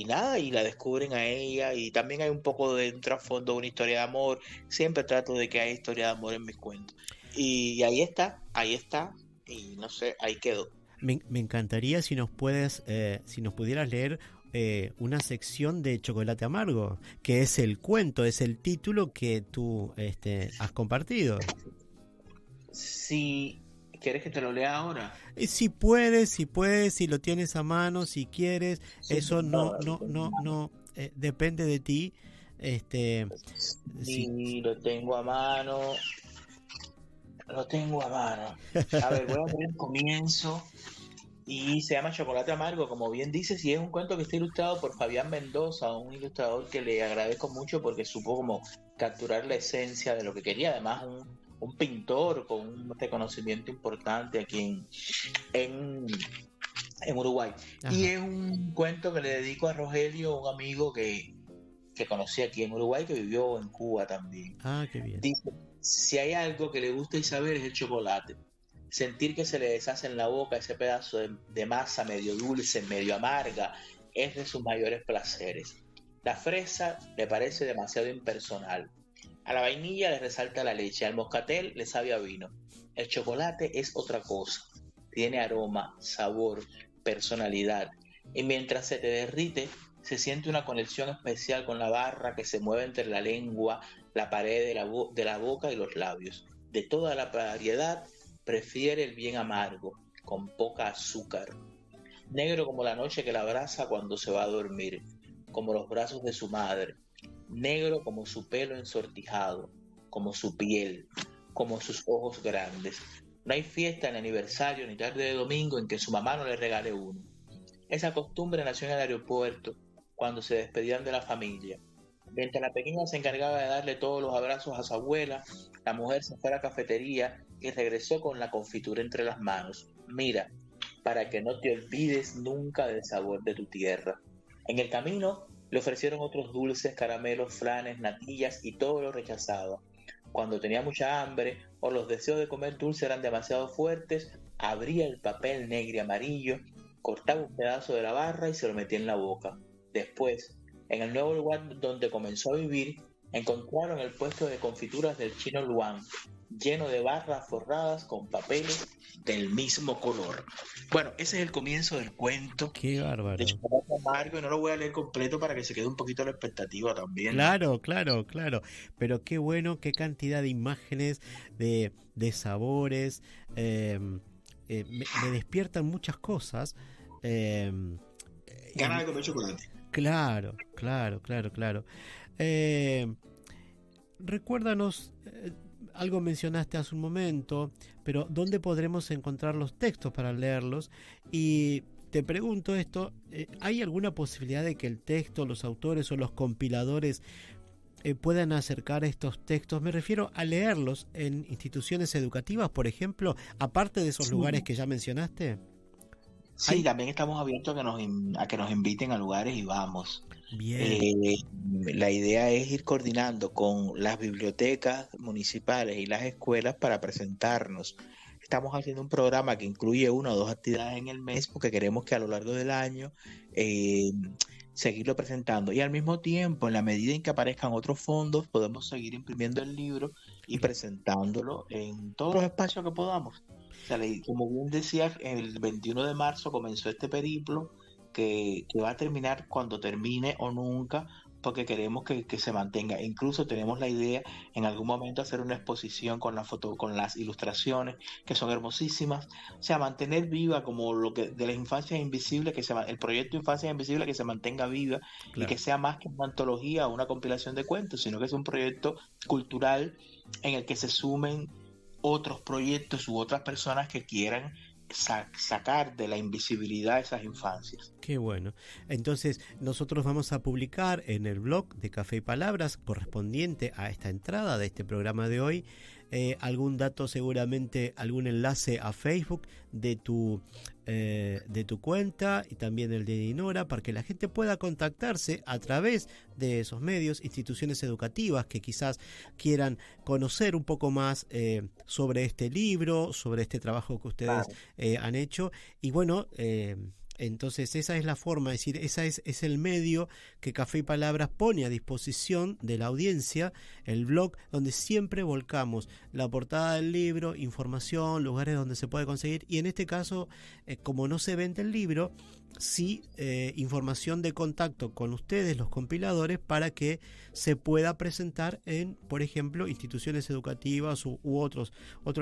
nada, y la descubren a ella, y también hay un poco de un trasfondo, una historia de amor. Siempre trato de que haya historia de amor en mis cuentos, y ahí está, y no sé, ahí quedó. Me encantaría si nos pudieras leer una sección de Chocolate Amargo, que es el cuento, es el título que tú has compartido. Si quieres que te lo lea ahora. Si puedes, si lo tienes a mano, si quieres, Sí, eso no depende de ti. Sí, lo tengo a mano. A ver, voy a poner el comienzo. Y se llama Chocolate Amargo, como bien dices, y es un cuento que está ilustrado por Fabián Mendoza, un ilustrador que le agradezco mucho porque supo como capturar la esencia de lo que quería. Además, un pintor con un reconocimiento importante aquí en Uruguay. Ajá. Y es un cuento que le dedico a Rogelio, un amigo que conocí aquí en Uruguay, que vivió en Cuba también. Ah, qué bien. Dice, si hay algo que le gusta Isabel es el chocolate. Sentir que se le deshace en la boca ese pedazo de masa medio dulce, medio amarga, es de sus mayores placeres. La fresa le parece demasiado impersonal. A la vainilla le resalta la leche, al moscatel le sabe a vino. El chocolate es otra cosa. Tiene aroma, sabor, personalidad. Y mientras se te derrite, se siente una conexión especial con la barra que se mueve entre la lengua, la pared de la boca y los labios. De toda la variedad, prefiere el bien amargo, con poca azúcar. Negro como la noche que la abraza cuando se va a dormir, como los brazos de su madre. Negro como su pelo ensortijado, como su piel, como sus ojos grandes. No hay fiesta, ni aniversario, ni tarde de domingo en que su mamá no le regale uno. Esa costumbre nació en el aeropuerto, cuando se despedían de la familia. Mientras la pequeña se encargaba de darle todos los abrazos a su abuela, la mujer se fue a la cafetería y regresó con la confitura entre las manos. Mira, para que no te olvides nunca del sabor de tu tierra. En el camino le ofrecieron otros dulces, caramelos, flanes, natillas y todo lo rechazaba. Cuando tenía mucha hambre o los deseos de comer dulce eran demasiado fuertes, abría el papel negro y amarillo, cortaba un pedazo de la barra y se lo metía en la boca. Después, en el nuevo lugar donde comenzó a vivir, encontraron el puesto de confituras del chino Luan, lleno de barras forradas con papeles del mismo color. Bueno, ese es el comienzo del cuento. Qué bárbaro. De Chocolate Amargo, y no lo voy a leer completo para que se quede un poquito la expectativa también. Claro. Pero qué bueno, qué cantidad de imágenes, de sabores. Me despiertan muchas cosas. Ganas de comer chocolate. Claro. Recuérdanos, algo mencionaste hace un momento, pero ¿dónde podremos encontrar los textos para leerlos? Y te pregunto esto, ¿hay alguna posibilidad de que el texto, los autores o los compiladores puedan acercar estos textos? Me refiero a leerlos en instituciones educativas, por ejemplo, aparte de esos lugares que ya mencionaste. Sí, también estamos abiertos a que nos inviten a lugares y vamos. Bien. La idea es ir coordinando con las bibliotecas municipales y las escuelas para presentarnos. Estamos haciendo un programa que incluye 1 o 2 actividades en el mes porque queremos que a lo largo del año seguirlo presentando. Y al mismo tiempo, en la medida en que aparezcan otros fondos, podemos seguir imprimiendo el libro y presentándolo en todos los espacios que podamos. O sea, como bien decía, el 21 de marzo comenzó este periplo que va a terminar cuando termine o nunca, porque queremos que se mantenga. Incluso tenemos la idea en algún momento hacer una exposición con con las ilustraciones, que son hermosísimas. O sea, mantener viva como lo que de las infancias invisibles, el proyecto Infancias Invisibles, que se mantenga viva. Claro. Y que sea más que una antología o una compilación de cuentos, sino que es un proyecto cultural en el que se sumen otros proyectos u otras personas que quieran sacar de la invisibilidad esas infancias. Qué bueno. Entonces nosotros vamos a publicar en el blog de Café y Palabras, correspondiente a esta entrada de este programa de hoy, algún dato, seguramente algún enlace a Facebook de tu cuenta y también el de Dinora, para que la gente pueda contactarse a través de esos medios, instituciones educativas que quizás quieran conocer un poco más sobre este libro, sobre este trabajo que ustedes han hecho. Y bueno, entonces esa es la forma, es decir, es el medio que Café y Palabras pone a disposición de la audiencia, el blog donde siempre volcamos la portada del libro, información, lugares donde se puede conseguir, y en este caso, como no se vende el libro, sí información de contacto con ustedes, los compiladores, para que se pueda presentar en, por ejemplo, instituciones educativas u otros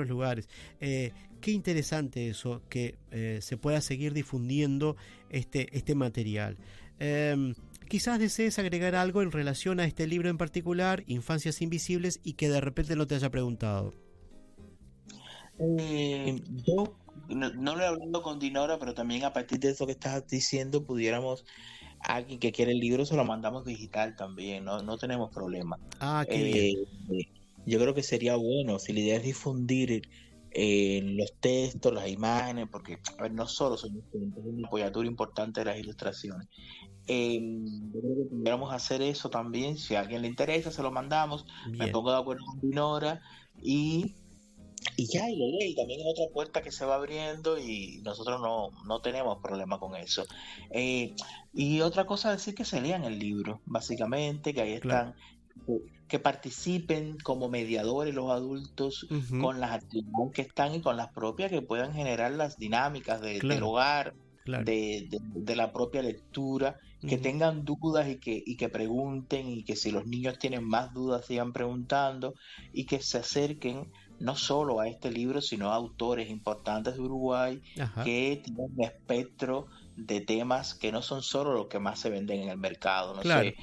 lugares. Qué interesante eso, que se pueda seguir difundiendo este material. Quizás desees agregar algo en relación a este libro en particular, Infancias Invisibles, y que de repente no te haya preguntado. Yo no lo he hablado con Dinora, pero también a partir de eso que estás diciendo, pudiéramos, alguien que quiere el libro, se lo mandamos digital también, no tenemos problema. Qué bien. Yo creo que sería bueno, si la idea es difundir los textos, las imágenes, porque no solo son una apoyatura importante de las ilustraciones. Yo creo que pudiéramos hacer eso también. Si a alguien le interesa, se lo mandamos. Bien. Me pongo de acuerdo con Dinora y ya, y lo lee. Y también es otra puerta que se va abriendo y nosotros no tenemos problema con eso. Y otra cosa, decir que se lean el libro, básicamente, que ahí están, que participen como mediadores los adultos con las actividades que están y con las propias, que puedan generar las dinámicas del hogar, de la propia lectura, que tengan dudas y que pregunten, y que si los niños tienen más dudas sigan preguntando, y que se acerquen no solo a este libro, sino a autores importantes de Uruguay que tienen un espectro de temas que no son solo los que más se venden en el mercado, no sé,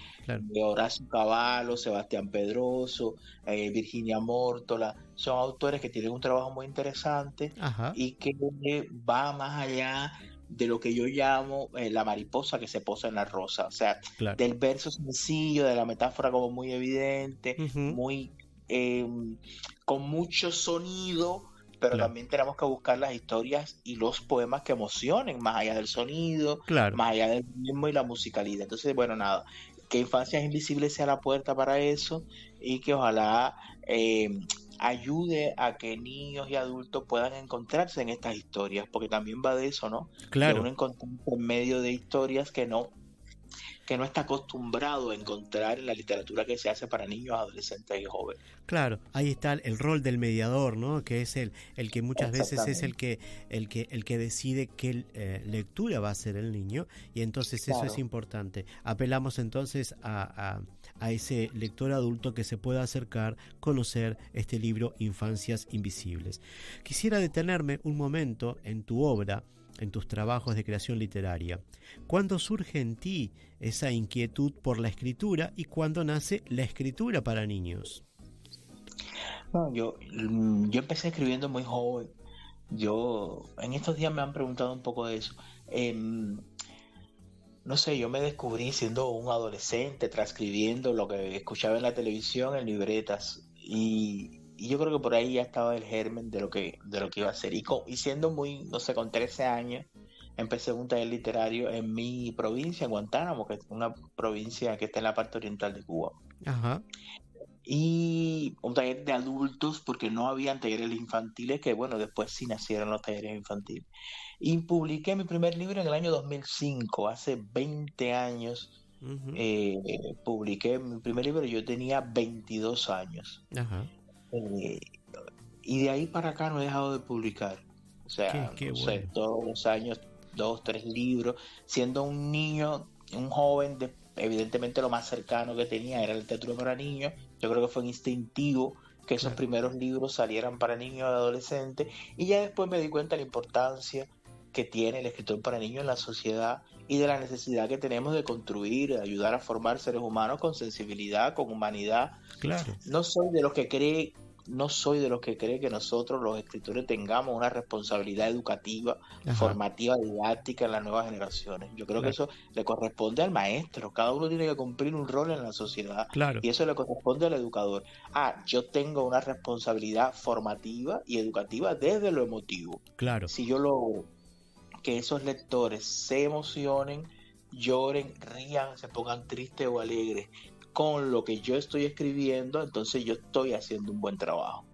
Horacio Cavallo, Sebastián Pedroso, Virginia Mórtola, son autores que tienen un trabajo muy interesante y que va más allá de lo que yo llamo la mariposa que se posa en la rosa, o sea, del verso sencillo, de la metáfora como muy evidente, muy con mucho sonido, pero también tenemos que buscar las historias y los poemas que emocionen, más allá del sonido, más allá del ritmo y la musicalidad. Entonces, bueno, nada, que Infancias Invisibles sea la puerta para eso, y que ojalá ayude a que niños y adultos puedan encontrarse en estas historias, porque también va de eso, ¿no? De uno encontrarse en medio de historias que no está acostumbrado a encontrar en la literatura que se hace para niños, adolescentes y jóvenes. Claro, ahí está el rol del mediador, ¿no? Que es el que muchas veces es el que decide qué lectura va a hacer el niño, y entonces eso es importante. Apelamos entonces a ese lector adulto que se pueda acercar, conocer este libro Infancias Invisibles. Quisiera detenerme un momento en tu obra, en tus trabajos de creación literaria. ¿Cuándo surge en ti esa inquietud por la escritura y cuándo nace la escritura para niños? No, yo empecé escribiendo muy joven. En estos días me han preguntado un poco de eso. No sé, yo me descubrí siendo un adolescente, transcribiendo lo que escuchaba en la televisión en libretas, y yo creo que por ahí ya estaba el germen de lo que iba a hacer. Y siendo muy, no sé, con 13 años, empecé un taller literario en mi provincia, en Guantánamo, que es una provincia que está en la parte oriental de Cuba. Y un taller de adultos, porque no habían talleres infantiles, que bueno, después sí nacieron los talleres infantiles. Y publiqué mi primer libro en el año 2005, hace 20 años. Publiqué mi primer libro, yo tenía 22 años. Y de ahí para acá no he dejado de publicar. O sea, bueno, todos los años 2, 3 libros, siendo un niño, un joven, evidentemente lo más cercano que tenía era la literatura para niños. Yo creo que fue instintivo que esos primeros libros salieran para niños y adolescentes, y ya después me di cuenta de la importancia que tiene el escritor para niños en la sociedad, y de la necesidad que tenemos de construir, de ayudar a formar seres humanos con sensibilidad, con humanidad. No soy de los que cree que nosotros los escritores tengamos una responsabilidad educativa, formativa, didáctica en las nuevas generaciones. Yo creo que eso le corresponde al maestro. Cada uno tiene que cumplir un rol en la sociedad, y eso le corresponde al educador. Yo tengo una responsabilidad formativa y educativa desde lo emotivo. Si yo logro que esos lectores se emocionen, lloren, rían, se pongan tristes o alegres con lo que yo estoy escribiendo, entonces yo estoy haciendo un buen trabajo.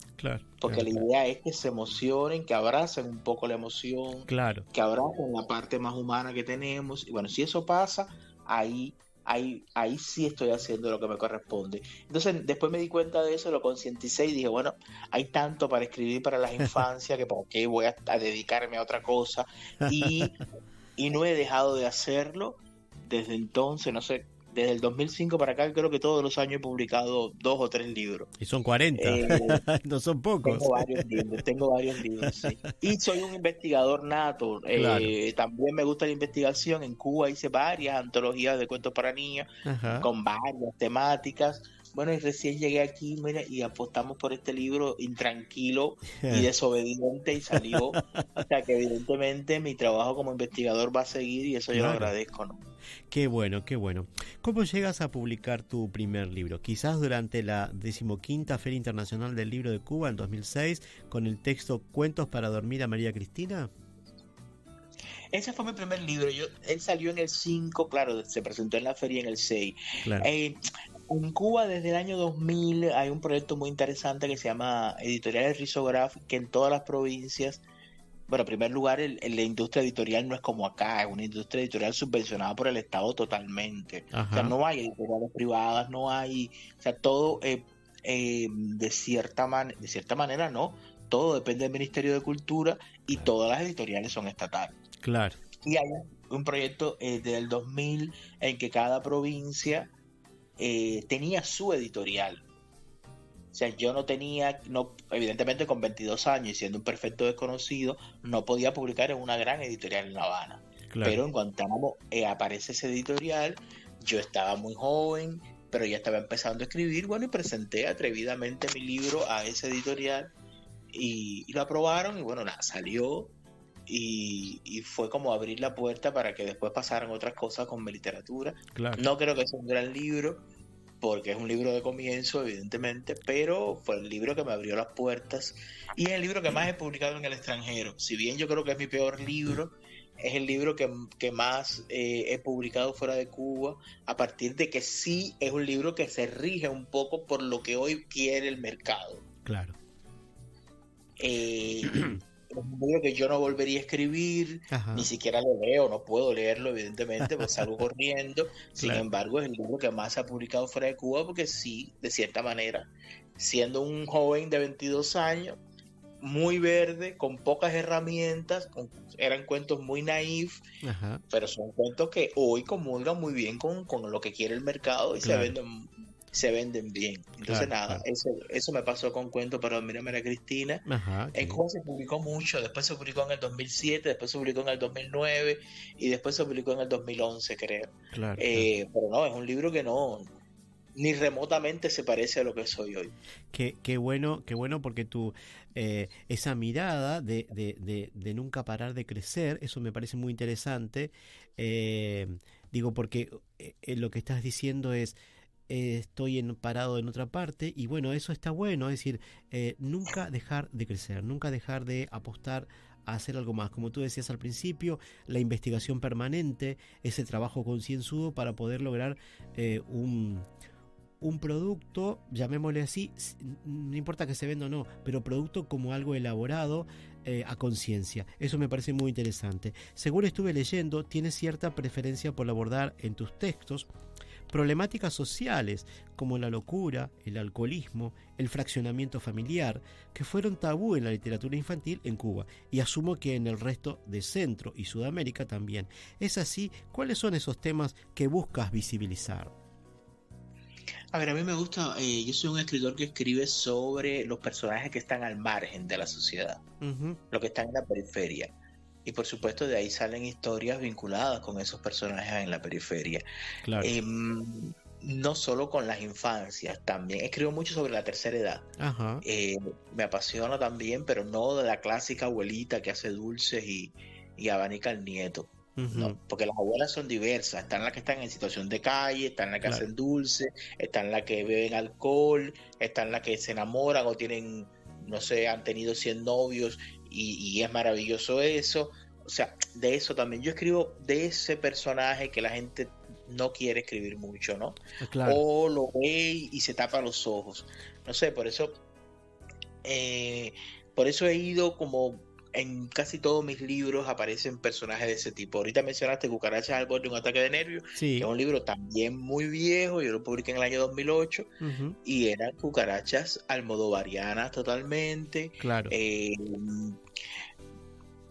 Porque la idea es que se emocionen, que abracen un poco la emoción, que abracen la parte más humana que tenemos. Y bueno, si eso pasa, ahí sí estoy haciendo lo que me corresponde. Entonces después me di cuenta de eso, lo concienticé y dije, bueno, hay tanto para escribir para las infancias que para qué voy a dedicarme a otra cosa, y no he dejado de hacerlo desde entonces. No sé, desde el 2005 para acá creo que todos los años he publicado 2 o 3 libros. Y son 40, no son pocos. Tengo varios libros, sí. Y soy un investigador nato. También me gusta la investigación. En Cuba hice varias antologías de cuentos para niños, con varias temáticas. Bueno, y recién llegué aquí, mira, y apostamos por este libro intranquilo y desobediente, y salió. O sea que evidentemente mi trabajo como investigador va a seguir, y eso yo lo agradezco, ¿no? Qué bueno, qué bueno. ¿Cómo llegas a publicar tu primer libro? Quizás durante la 15ª Feria Internacional del Libro de Cuba en 2006, con el texto Cuentos para dormir a María Cristina. Ese fue mi primer libro. Él salió en el 5, claro, se presentó en la feria en el 6. En Cuba desde el año 2000 hay un proyecto muy interesante que se llama Editoriales Risograph, que en todas las provincias, bueno, en primer lugar, la industria editorial no es como acá, es una industria editorial subvencionada por el Estado totalmente. O sea, no hay editoriales privadas, no hay, o sea, todo de cierta manera no, todo depende del Ministerio de Cultura, y todas las editoriales son estatales. Claro. Y un proyecto del 2000 en que cada provincia tenía su editorial. O sea, yo evidentemente con 22 años y siendo un perfecto desconocido, no podía publicar en una gran editorial en La Habana. Claro. Pero en Guantánamo aparece ese editorial, yo estaba muy joven, pero ya estaba empezando a escribir, bueno, y presenté atrevidamente mi libro a ese editorial y lo aprobaron y bueno, nada, salió y fue como abrir la puerta para que después pasaran otras cosas con mi literatura. Claro. No creo que sea un gran libro, porque es un libro de comienzo, evidentemente, pero fue el libro que me abrió las puertas y es el libro que más he publicado en el extranjero. Si bien yo creo que es mi peor libro, es el libro que más he publicado fuera de Cuba, a partir de que sí es un libro que se rige un poco por lo que hoy quiere el mercado. Claro. Es un libro que yo no volvería a escribir. Ajá. Ni siquiera lo leo, no puedo leerlo evidentemente, pues salgo corriendo. Sin embargo, es el libro que más se ha publicado fuera de Cuba porque sí, de cierta manera, siendo un joven de 22 años, muy verde, con pocas herramientas, eran cuentos muy naif, pero son cuentos que hoy comulgan muy bien con lo que quiere el mercado y se venden bien. Entonces eso me pasó con Cuentos para dormir a María Cristina. En Cuba se publicó mucho, después se publicó en el 2007, después se publicó en el 2009 y después se publicó en el 2011, creo. Pero no, es un libro que no ni remotamente se parece a lo que soy hoy. Qué bueno porque esa mirada de nunca parar de crecer, eso me parece muy interesante. Digo, porque lo que estás diciendo es estoy parado en otra parte y bueno, eso está bueno, es decir, nunca dejar de crecer, nunca dejar de apostar a hacer algo más, como tú decías al principio, la investigación permanente, ese trabajo concienzudo para poder lograr un producto, llamémosle así, no importa que se venda o no, pero producto como algo elaborado a conciencia. Eso me parece muy interesante. Según estuve leyendo, tienes cierta preferencia por abordar en tus textos problemáticas sociales como la locura, el alcoholismo, el fraccionamiento familiar, que fueron tabú en la literatura infantil en Cuba y asumo que en el resto de Centro y Sudamérica también. ¿Es así? ¿Cuáles son esos temas que buscas visibilizar? A ver, a mí me gusta, yo soy un escritor que escribe sobre los personajes que están al margen de la sociedad, los que están en la periferia. Y por supuesto de ahí salen historias vinculadas con esos personajes en la periferia. Claro. No solo con las infancias, también escribo mucho sobre la tercera edad. Me apasiona también, pero no de la clásica abuelita que hace dulces y abanica al nieto. No, porque las abuelas son diversas, están las que están en situación de calle, están las que hacen dulces, están las que beben alcohol, están las que se enamoran o tienen, no sé, han tenido 100 novios y es maravilloso eso. O sea, de eso también yo escribo, de ese personaje que la gente no quiere escribir mucho, ¿no? Claro. O lo ve y se tapa los ojos, no sé, por eso he ido como en casi todos mis libros aparecen personajes de ese tipo. Ahorita mencionaste Cucarachas al borde de un ataque de nervios, que es un libro también muy viejo, yo lo publiqué en el año 2008, y eran cucarachas almodovarianas totalmente, claro.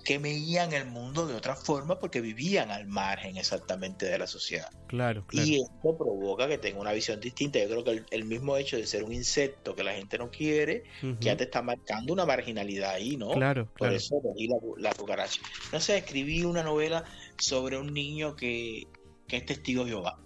Que veían el mundo de otra forma porque vivían al margen exactamente de la sociedad. Claro. Y esto provoca que tenga una visión distinta. Yo creo que el mismo hecho de ser un insecto que la gente no quiere, ya te está marcando una marginalidad ahí, ¿no? Claro. Por eso elegí la cucaracha. No sé, escribí una novela sobre un niño que es testigo de Jehová.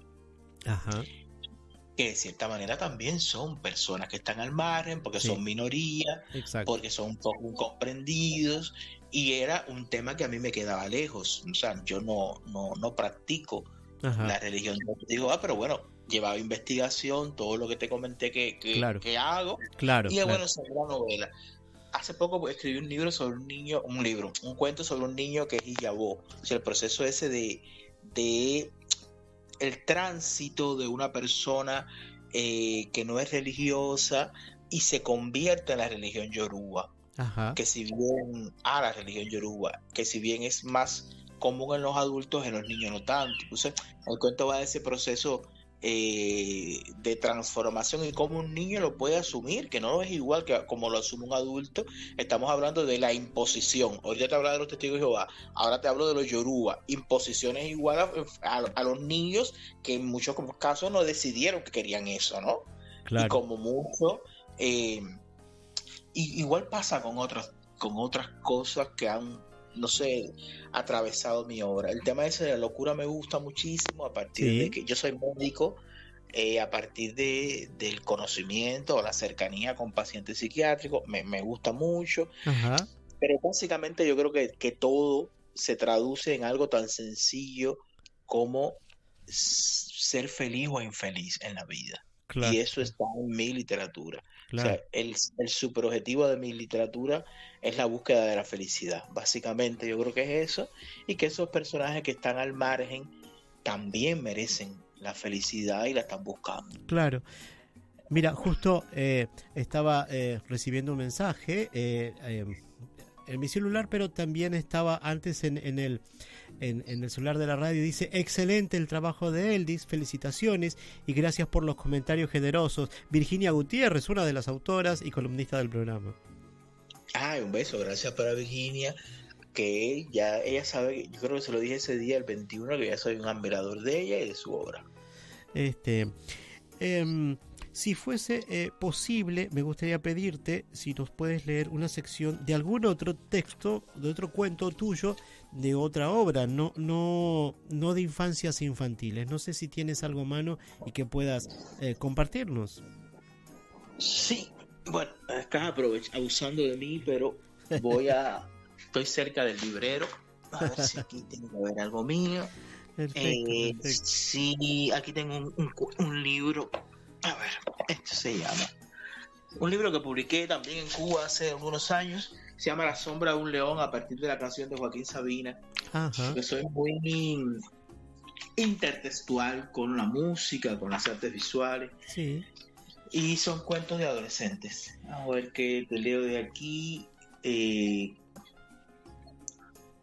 Que de cierta manera también son personas que están al margen porque son minorías, porque son un poco incomprendidos, y era un tema que a mí me quedaba lejos. O sea, yo no practico la religión de Jehová, pero bueno, llevaba investigación, todo lo que te comenté que hago, y bueno, salió la novela. Hace poco escribí un libro sobre un cuento sobre un niño que es Iyabó. O sea, el proceso ese de el tránsito de una persona que no es religiosa y se convierte en la religión yoruba, que si bien la religión yoruba, que si bien es más común en los adultos, en los niños no tanto. Entonces el cuento va de ese proceso de transformación y cómo un niño lo puede asumir, que no es igual que como lo asume un adulto. Estamos hablando de la imposición. Ahorita te hablaba de los testigos de Jehová, ahora te hablo de los Yoruba. Imposiciones igual a los niños que en muchos casos no decidieron que querían eso, ¿no? Claro. Y como mucho, igual pasa con otras cosas que han, no sé, atravesado mi obra. El tema ese de la locura me gusta muchísimo a partir de que yo soy médico, a partir del conocimiento o la cercanía con pacientes psiquiátricos, me gusta mucho. Ajá. Pero básicamente yo creo que todo se traduce en algo tan sencillo como ser feliz o infeliz en la vida. Claro. Y eso está en mi literatura. Claro. O sea, el superobjetivo de mi literatura es la búsqueda de la felicidad. Básicamente yo creo que es eso, y que esos personajes que están al margen también merecen la felicidad y la están buscando. Claro. Mira, justo estaba recibiendo un mensaje en mi celular, pero también estaba antes en el celular de la radio. Dice: excelente el trabajo de Eldis, felicitaciones y gracias por los comentarios generosos. Virginia Gutiérrez, una de las autoras y columnista del programa. Un beso, gracias para Virginia, que ella sabe, yo creo que se lo dije ese día, el 21, que ya soy un admirador de ella y de su obra. Si fuese posible, me gustaría pedirte si nos puedes leer una sección de algún otro texto, de otro cuento tuyo, de otra obra, no de infancias infantiles. No sé si tienes algo a mano y que puedas compartirnos. Sí, bueno, estás abusando de mí, pero estoy cerca del librero, a ver si aquí tengo que ver algo mío. Perfecto. Sí, aquí tengo un libro. A ver, esto se llama, un libro que publiqué también en Cuba hace algunos años, se llama La sombra de un león, a partir de la canción de Joaquín Sabina. Ajá. Yo soy muy intertextual con la música, con las artes visuales. Sí. Y son cuentos de adolescentes. A ver qué te leo de aquí.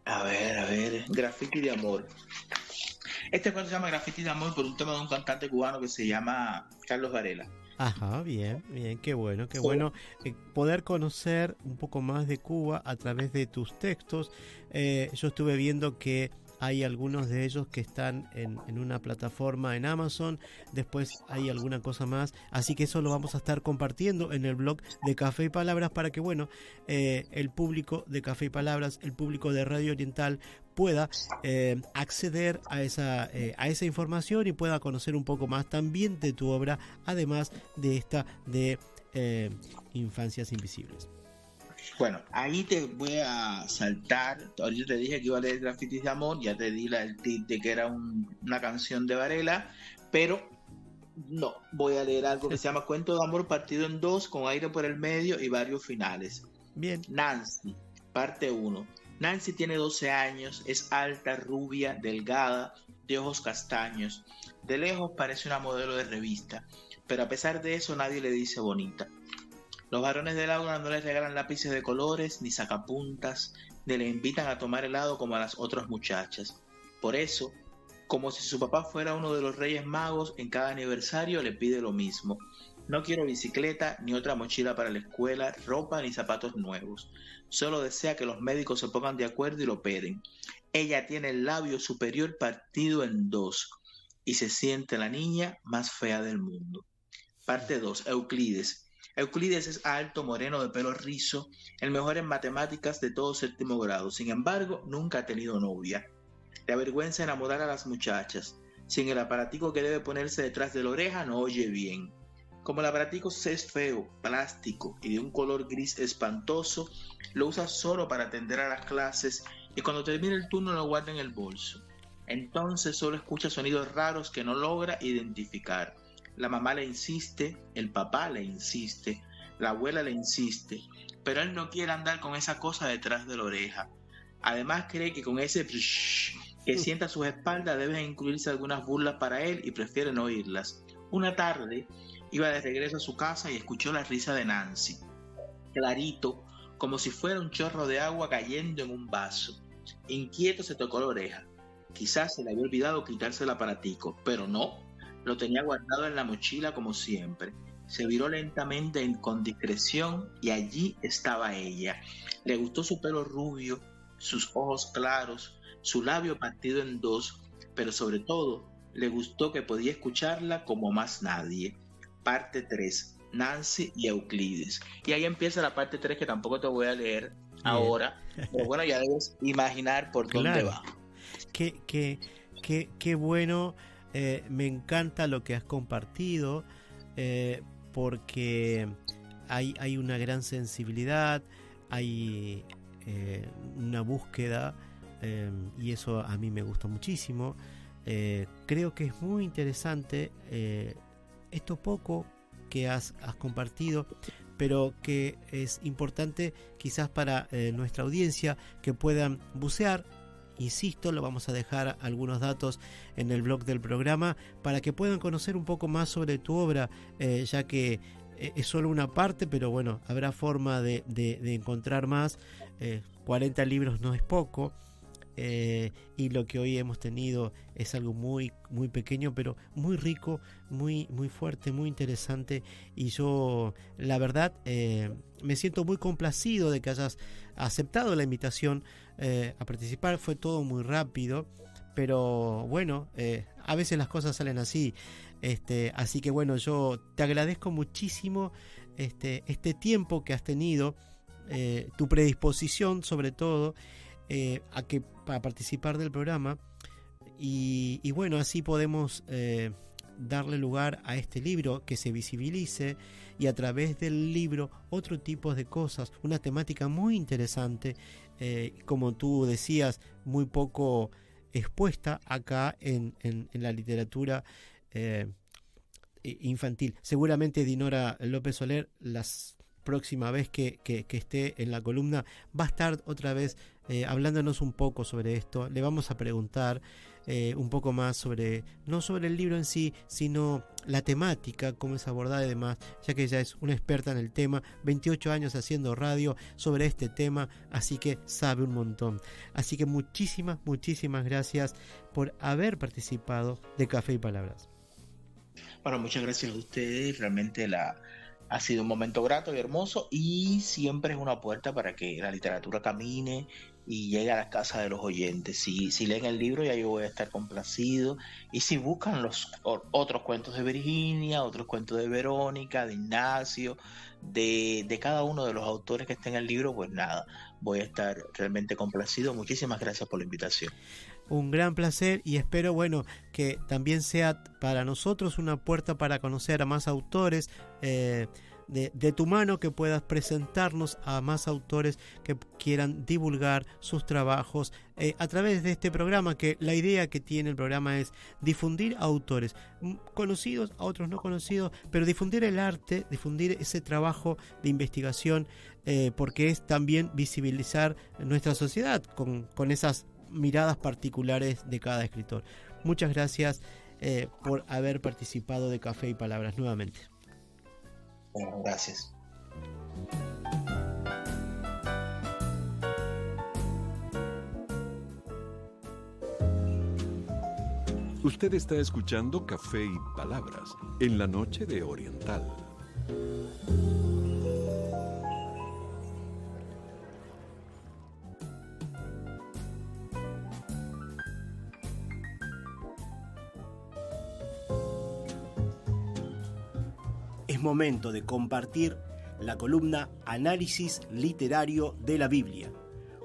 A ver, Graffiti de amor. Este cuento se llama Graffiti de amor por un tema de un cantante cubano que se llama Carlos Varela. Ajá, bien, qué bueno poder conocer un poco más de Cuba a través de tus textos. Yo estuve viendo que hay algunos de ellos que están en una plataforma en Amazon, después hay alguna cosa más, así que eso lo vamos a estar compartiendo en el blog de Café y Palabras para que el público de Café y Palabras, el público de Radio Oriental pueda acceder a esa información y pueda conocer un poco más también de tu obra, además de esta de Infancias Invisibles. Bueno, ahí te voy a saltar. Ahorita te dije que iba a leer Grafitis de amor, ya te di el tip de que era una canción de Varela, pero no, voy a leer algo que se llama Cuento de amor partido en dos, con aire por el medio y varios finales. Bien. Nancy, parte 1. Nancy tiene 12 años, es alta, rubia, delgada, de ojos castaños. De lejos parece una modelo de revista, pero a pesar de eso nadie le dice bonita. Los varones del aula no les regalan lápices de colores, ni sacapuntas, ni le invitan a tomar helado como a las otras muchachas. Por eso, como si su papá fuera uno de los Reyes Magos, en cada aniversario le pide lo mismo. No quiero bicicleta, ni otra mochila para la escuela, ropa ni zapatos nuevos. Solo desea que los médicos se pongan de acuerdo y lo operen. Ella tiene el labio superior partido en dos y se siente la niña más fea del mundo. Parte 2. Euclides. Euclides es alto, moreno, de pelo rizo, el mejor en matemáticas de todo séptimo grado. Sin embargo, nunca ha tenido novia. Le avergüenza enamorar a las muchachas. Sin el aparatico que debe ponerse detrás de la oreja, no oye bien. Como el aparatico es feo, plástico y de un color gris espantoso, lo usa solo para atender a las clases y cuando termina el turno lo guarda en el bolso. Entonces solo escucha sonidos raros que no logra identificar. La mamá le insiste, el papá le insiste, la abuela le insiste, pero él no quiere andar con esa cosa detrás de la oreja. Además cree que con ese que sienta a sus espaldas deben incluirse algunas burlas para él y prefiere no oírlas. Una tarde iba de regreso a su casa y escuchó la risa de Nancy, clarito, como si fuera un chorro de agua cayendo en un vaso. Inquieto se tocó la oreja. Quizás se le había olvidado quitarse el aparatico, pero no. Lo tenía guardado en la mochila como siempre. Se viró lentamente con discreción y allí estaba ella. Le gustó su pelo rubio, sus ojos claros, su labio partido en dos, pero sobre todo le gustó que podía escucharla como más nadie. Parte 3. Nancy y Euclides. Y ahí empieza la parte 3 que tampoco te voy a leer ahora, pero bueno, ya debes imaginar por dónde va. Qué bueno, me encanta lo que has compartido, porque hay una gran sensibilidad, hay una búsqueda, y eso a mí me gusta muchísimo. Creo que es muy interesante esto poco que has compartido, pero que es importante quizás para nuestra audiencia que puedan bucear. Insisto, lo vamos a dejar algunos datos en el blog del programa para que puedan conocer un poco más sobre tu obra, ya que es solo una parte, pero bueno, habrá forma de encontrar más. 40 libros no es poco. Y lo que hoy hemos tenido es algo muy, muy pequeño, pero muy rico, muy, muy fuerte, muy interesante. Y yo, la verdad, me siento muy complacido de que hayas aceptado la invitación a participar. Fue todo muy rápido, pero bueno, a veces las cosas salen así. Así que bueno, yo te agradezco muchísimo este tiempo que has tenido, tu predisposición sobre todo, a participar del programa, y bueno, así podemos darle lugar a este libro, que se visibilice, y a través del libro otro tipo de cosas, una temática muy interesante, como tú decías, muy poco expuesta acá en la literatura infantil. Seguramente Dinora López Soler, las próxima vez que esté en la columna, va a estar otra vez hablándonos un poco sobre esto. Le vamos a preguntar un poco más sobre, no sobre el libro en sí, sino la temática, cómo es abordada y demás, ya que ella es una experta en el tema, 28 años haciendo radio sobre este tema, así que sabe un montón. Así que muchísimas gracias por haber participado de Café y Palabras. Bueno, muchas gracias a ustedes, realmente ha sido un momento grato y hermoso, y siempre es una puerta para que la literatura camine y llegue a las casas de los oyentes. Si leen el libro, ya yo voy a estar complacido, y si buscan los otros cuentos de Virginia, otros cuentos de Verónica, de Ignacio, de cada uno de los autores que está en el libro, pues nada, voy a estar realmente complacido. Muchísimas gracias por la invitación. Un gran placer, y espero, bueno, que también sea para nosotros una puerta para conocer a más autores, de tu mano, que puedas presentarnos a más autores que quieran divulgar sus trabajos a través de este programa, que la idea que tiene el programa es difundir a autores conocidos, a otros no conocidos, pero difundir el arte, difundir ese trabajo de investigación, porque es también visibilizar nuestra sociedad con esas miradas particulares de cada escritor. Muchas gracias por haber participado de Café y Palabras nuevamente. Bueno, gracias. Usted está escuchando Café y Palabras en la noche de Oriental. Momento de compartir la columna Análisis Literario de la Biblia,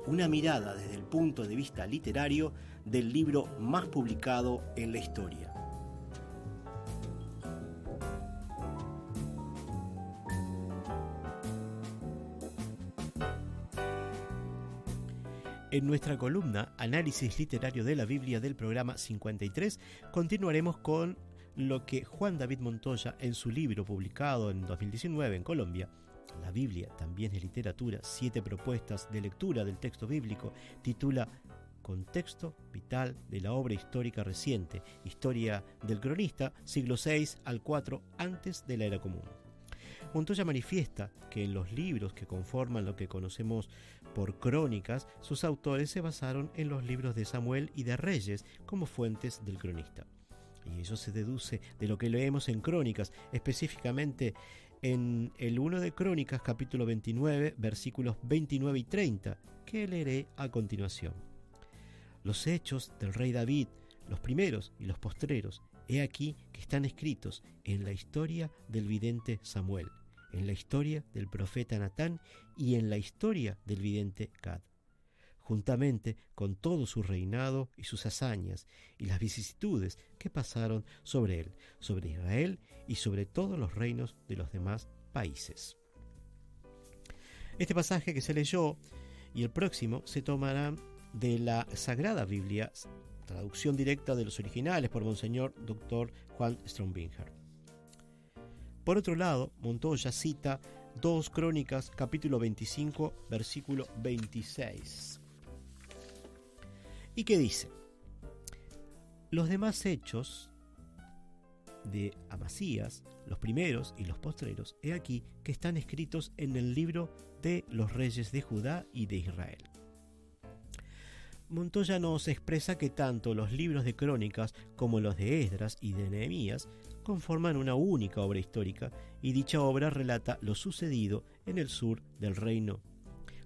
una mirada desde el punto de vista literario del libro más publicado en la historia. En nuestra columna Análisis Literario de la Biblia del programa 53 continuaremos con lo que Juan David Montoya, en su libro publicado en 2019 en Colombia, La Biblia también es literatura, 7 propuestas de lectura del texto bíblico, titula Contexto vital de la obra histórica reciente, historia del cronista, siglo VI al IV antes de la era común. Montoya manifiesta que en los libros que conforman lo que conocemos por crónicas, sus autores se basaron en los libros de Samuel y de Reyes como fuentes del cronista. y eso se deduce de lo que leemos en Crónicas, específicamente en el 1 de Crónicas, capítulo 29, versículos 29 y 30, que leeré a continuación. Los hechos del rey David, los primeros y los postreros, he aquí que están escritos en la historia del vidente Samuel, en la historia del profeta Natán y en la historia del vidente Gad, juntamente con todo su reinado y sus hazañas y las vicisitudes que pasaron sobre él, sobre Israel y sobre todos los reinos de los demás países. Este pasaje que se leyó y el próximo se tomarán de la Sagrada Biblia, traducción directa de los originales por Monseñor Dr. Juan Strombinger. Por otro lado, Montoya cita 2 Crónicas, capítulo 25, versículo 26. ¿Y qué dice? Los demás hechos de Amasías, los primeros y los postreros, he aquí que están escritos en el libro de los reyes de Judá y de Israel. Montoya nos expresa que tanto los libros de Crónicas como los de Esdras y de Nehemías conforman una única obra histórica, y dicha obra relata lo sucedido en el sur del reino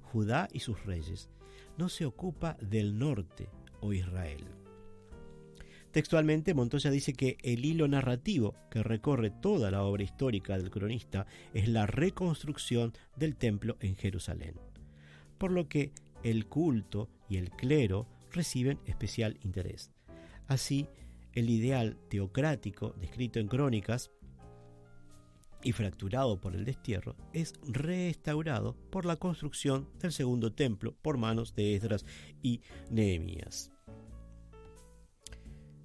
Judá y sus reyes. No se ocupa del norte o Israel. Textualmente, Montoya dice que el hilo narrativo que recorre toda la obra histórica del cronista es la reconstrucción del templo en Jerusalén, por lo que el culto y el clero reciben especial interés. Así, el ideal teocrático descrito en Crónicas y fracturado por el destierro es restaurado por la construcción del segundo templo por manos de Esdras y Nehemías.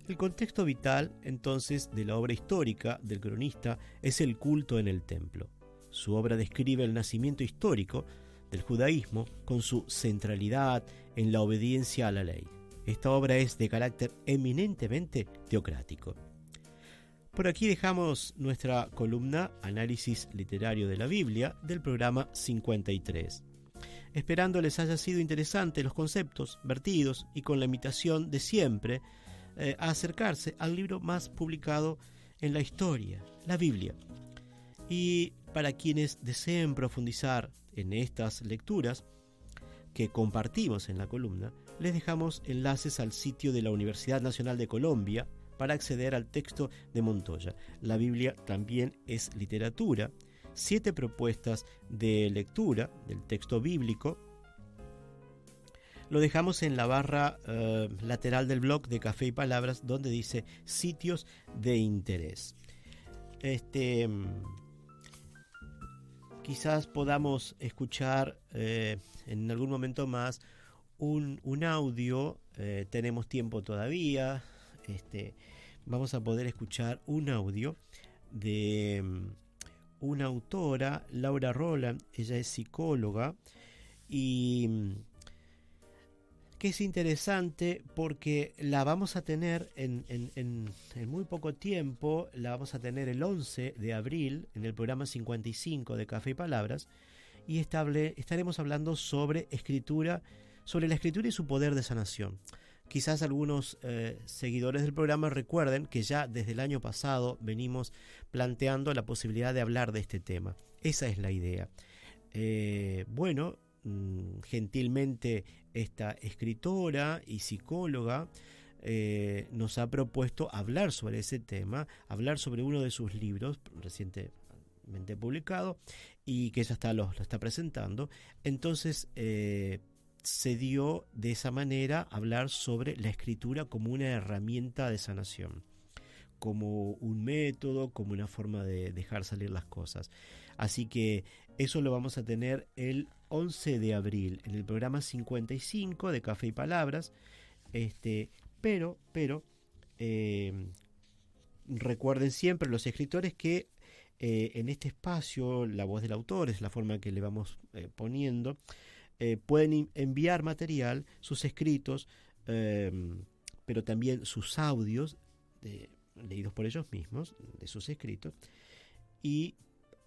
El contexto vital, entonces, de la obra histórica del cronista es el culto en el templo. Su obra describe el nacimiento histórico del judaísmo con su centralidad en la obediencia a la ley. Esta obra es de carácter eminentemente teocrático. Por aquí dejamos nuestra columna Análisis Literario de la Biblia del programa 53. Esperando les haya sido interesante los conceptos vertidos y con la invitación de siempre a acercarse al libro más publicado en la historia, la Biblia. Y para quienes deseen profundizar en estas lecturas que compartimos en la columna, les dejamos enlaces al sitio de la Universidad Nacional de Colombia para acceder al texto de Montoya. La Biblia también es literatura. 7 propuestas de lectura del texto bíblico. Lo dejamos en la barra lateral del blog de Café y Palabras, donde dice sitios de interés. Quizás podamos escuchar en algún momento más un audio. Tenemos tiempo todavía. Vamos a poder escuchar un audio de una autora, Laura Roland. Ella es psicóloga y que es interesante porque la vamos a tener en muy poco tiempo. La vamos a tener el 11 de abril en el programa 55 de Café y Palabras, y estaremos hablando sobre escritura, sobre la escritura y su poder de sanación. Quizás algunos seguidores del programa recuerden que ya desde el año pasado venimos planteando la posibilidad de hablar de este tema. Esa es la idea. Gentilmente esta escritora y psicóloga nos ha propuesto hablar sobre ese tema, hablar sobre uno de sus libros recientemente publicado y que ella lo está presentando. Entonces se dio de esa manera hablar sobre la escritura como una herramienta de sanación, como un método, como una forma de dejar salir las cosas. Así que eso lo vamos a tener el 11 de abril en el programa 55 de Café y Palabras. Pero recuerden siempre los escritores que en este espacio la voz del autor es la forma que le vamos poniendo. Pueden enviar material, sus escritos, pero también sus audios leídos por ellos mismos, de sus escritos, y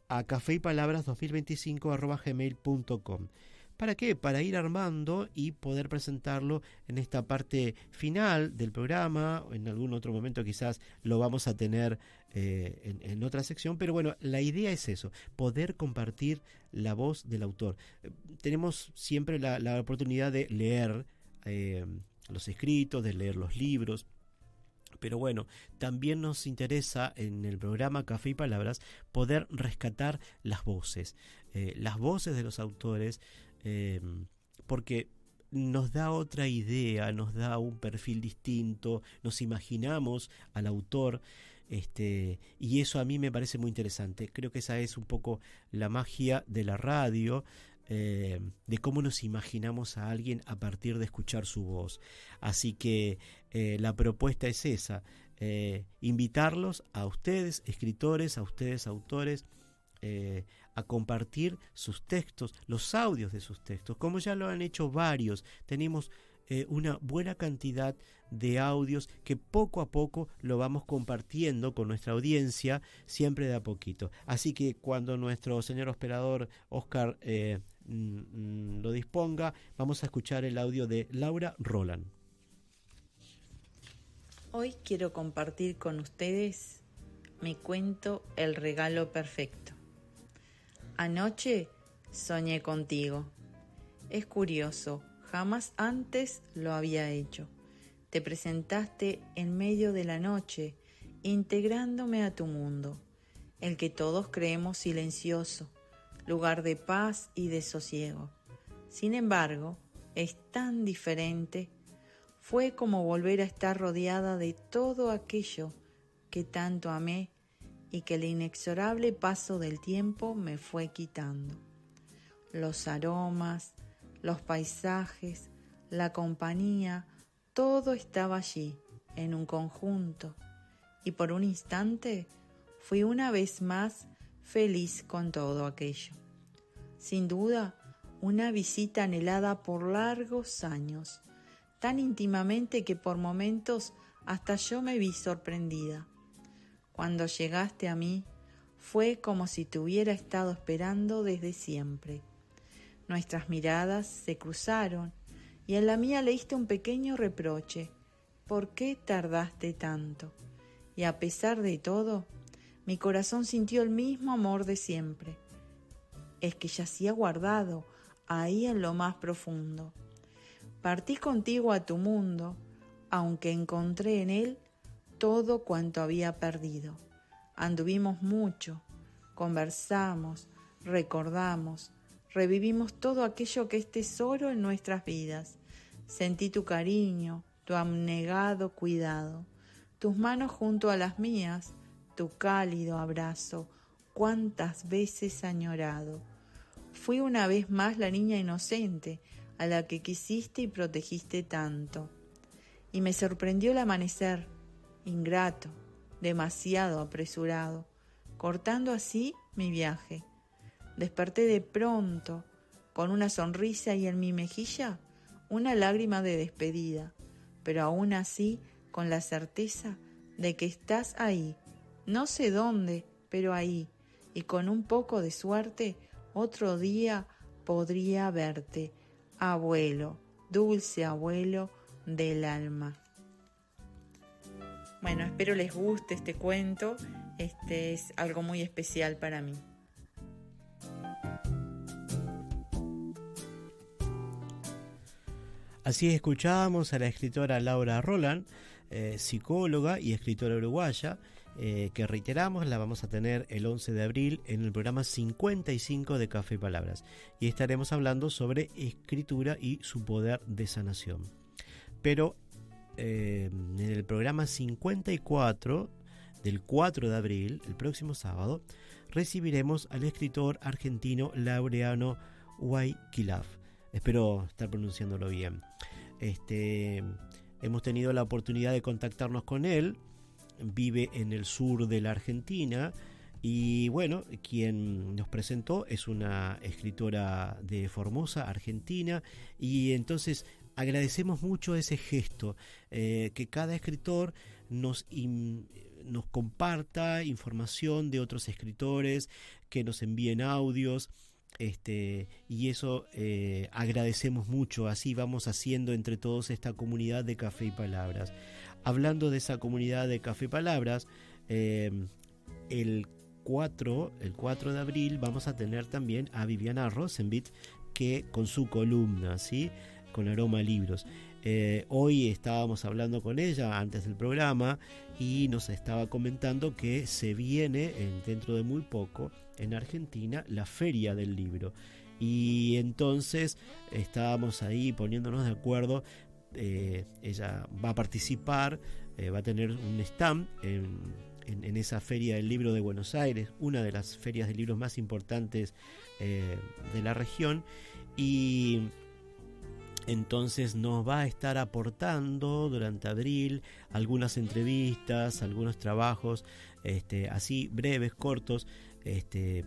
a caféypalabras2025@gmail.com. ¿Para qué? Para ir armando y poder presentarlo en esta parte final del programa. En algún otro momento quizás lo vamos a tener en otra sección, pero bueno, la idea es eso, poder compartir la voz del autor. Tenemos siempre la oportunidad de leer los escritos, de leer los libros, pero bueno, también nos interesa en el programa Café y Palabras poder rescatar las voces de los autores, porque nos da otra idea, nos da un perfil distinto, nos imaginamos al autor, y eso a mí me parece muy interesante. Creo que esa es un poco la magia de la radio, de cómo nos imaginamos a alguien a partir de escuchar su voz. Así que la propuesta es esa, invitarlos a ustedes, escritores, a ustedes, autores, a compartir sus textos, los audios de sus textos, como ya lo han hecho varios. Tenemos una buena cantidad de audios que poco a poco lo vamos compartiendo con nuestra audiencia, siempre de a poquito. Así que cuando nuestro señor operador Oscar lo disponga, vamos a escuchar el audio de Laura Roland. Hoy quiero compartir con ustedes mi cuento El regalo perfecto. Anoche soñé contigo. Es curioso, jamás antes lo había hecho. Te presentaste en medio de la noche, integrándome a tu mundo, el que todos creemos silencioso, lugar de paz y de sosiego. Sin embargo, es tan diferente. Fue como volver a estar rodeada de todo aquello que tanto amé y que el inexorable paso del tiempo me fue quitando. Los aromas, los paisajes, la compañía, todo estaba allí, en un conjunto, y por un instante fui una vez más feliz con todo aquello. Sin duda, una visita anhelada por largos años, tan íntimamente que por momentos hasta yo me vi sorprendida. Cuando llegaste a mí, fue como si te hubiera estado esperando desde siempre. Nuestras miradas se cruzaron y en la mía leíste un pequeño reproche. ¿Por qué tardaste tanto? Y a pesar de todo, mi corazón sintió el mismo amor de siempre. Es que yacía guardado ahí en lo más profundo. Partí contigo a tu mundo, aunque encontré en él todo cuanto había perdido. Anduvimos mucho, conversamos, recordamos, revivimos todo aquello que es tesoro en nuestras vidas. Sentí tu cariño, tu abnegado cuidado, tus manos junto a las mías, tu cálido abrazo, cuántas veces añorado. Fui una vez más la niña inocente a la que quisiste y protegiste tanto. Y me sorprendió el amanecer, ingrato, demasiado apresurado, cortando así mi viaje. Desperté de pronto, con una sonrisa y en mi mejilla una lágrima de despedida, pero aún así con la certeza de que estás ahí, no sé dónde, pero ahí, y con un poco de suerte, otro día podría verte, abuelo, dulce abuelo del alma. Bueno, espero les guste este cuento, es algo muy especial para mí. Así escuchábamos a la escritora Laura Roland, psicóloga y escritora uruguaya, que reiteramos la vamos a tener el 11 de abril en el programa 55 de Café y Palabras, y estaremos hablando sobre escritura y su poder de sanación. Pero en el programa 54 del 4 de abril, el próximo sábado, recibiremos al escritor argentino Laureano Huayquilaf. Espero estar pronunciándolo bien. Hemos tenido la oportunidad de contactarnos con él. Vive en el sur de la Argentina y bueno, quien nos presentó es una escritora de Formosa, Argentina, y entonces agradecemos mucho ese gesto, que cada escritor nos comparta información de otros escritores, que nos envíen audios. Y eso agradecemos mucho. Así vamos haciendo entre todos esta comunidad de Café y Palabras. Hablando de esa comunidad de Café y Palabras, el 4 de abril vamos a tener también a Viviana Rosenblit, que con su columna, ¿sí?, con Aroma Libros. Hoy estábamos hablando con ella antes del programa y nos estaba comentando que se viene dentro de muy poco en Argentina la Feria del Libro, y entonces estábamos ahí poniéndonos de acuerdo. Ella va a participar, va a tener un stand en esa Feria del Libro de Buenos Aires, una de las ferias de libros más importantes de la región, y entonces nos va a estar aportando durante abril algunas entrevistas, algunos trabajos así breves, cortos,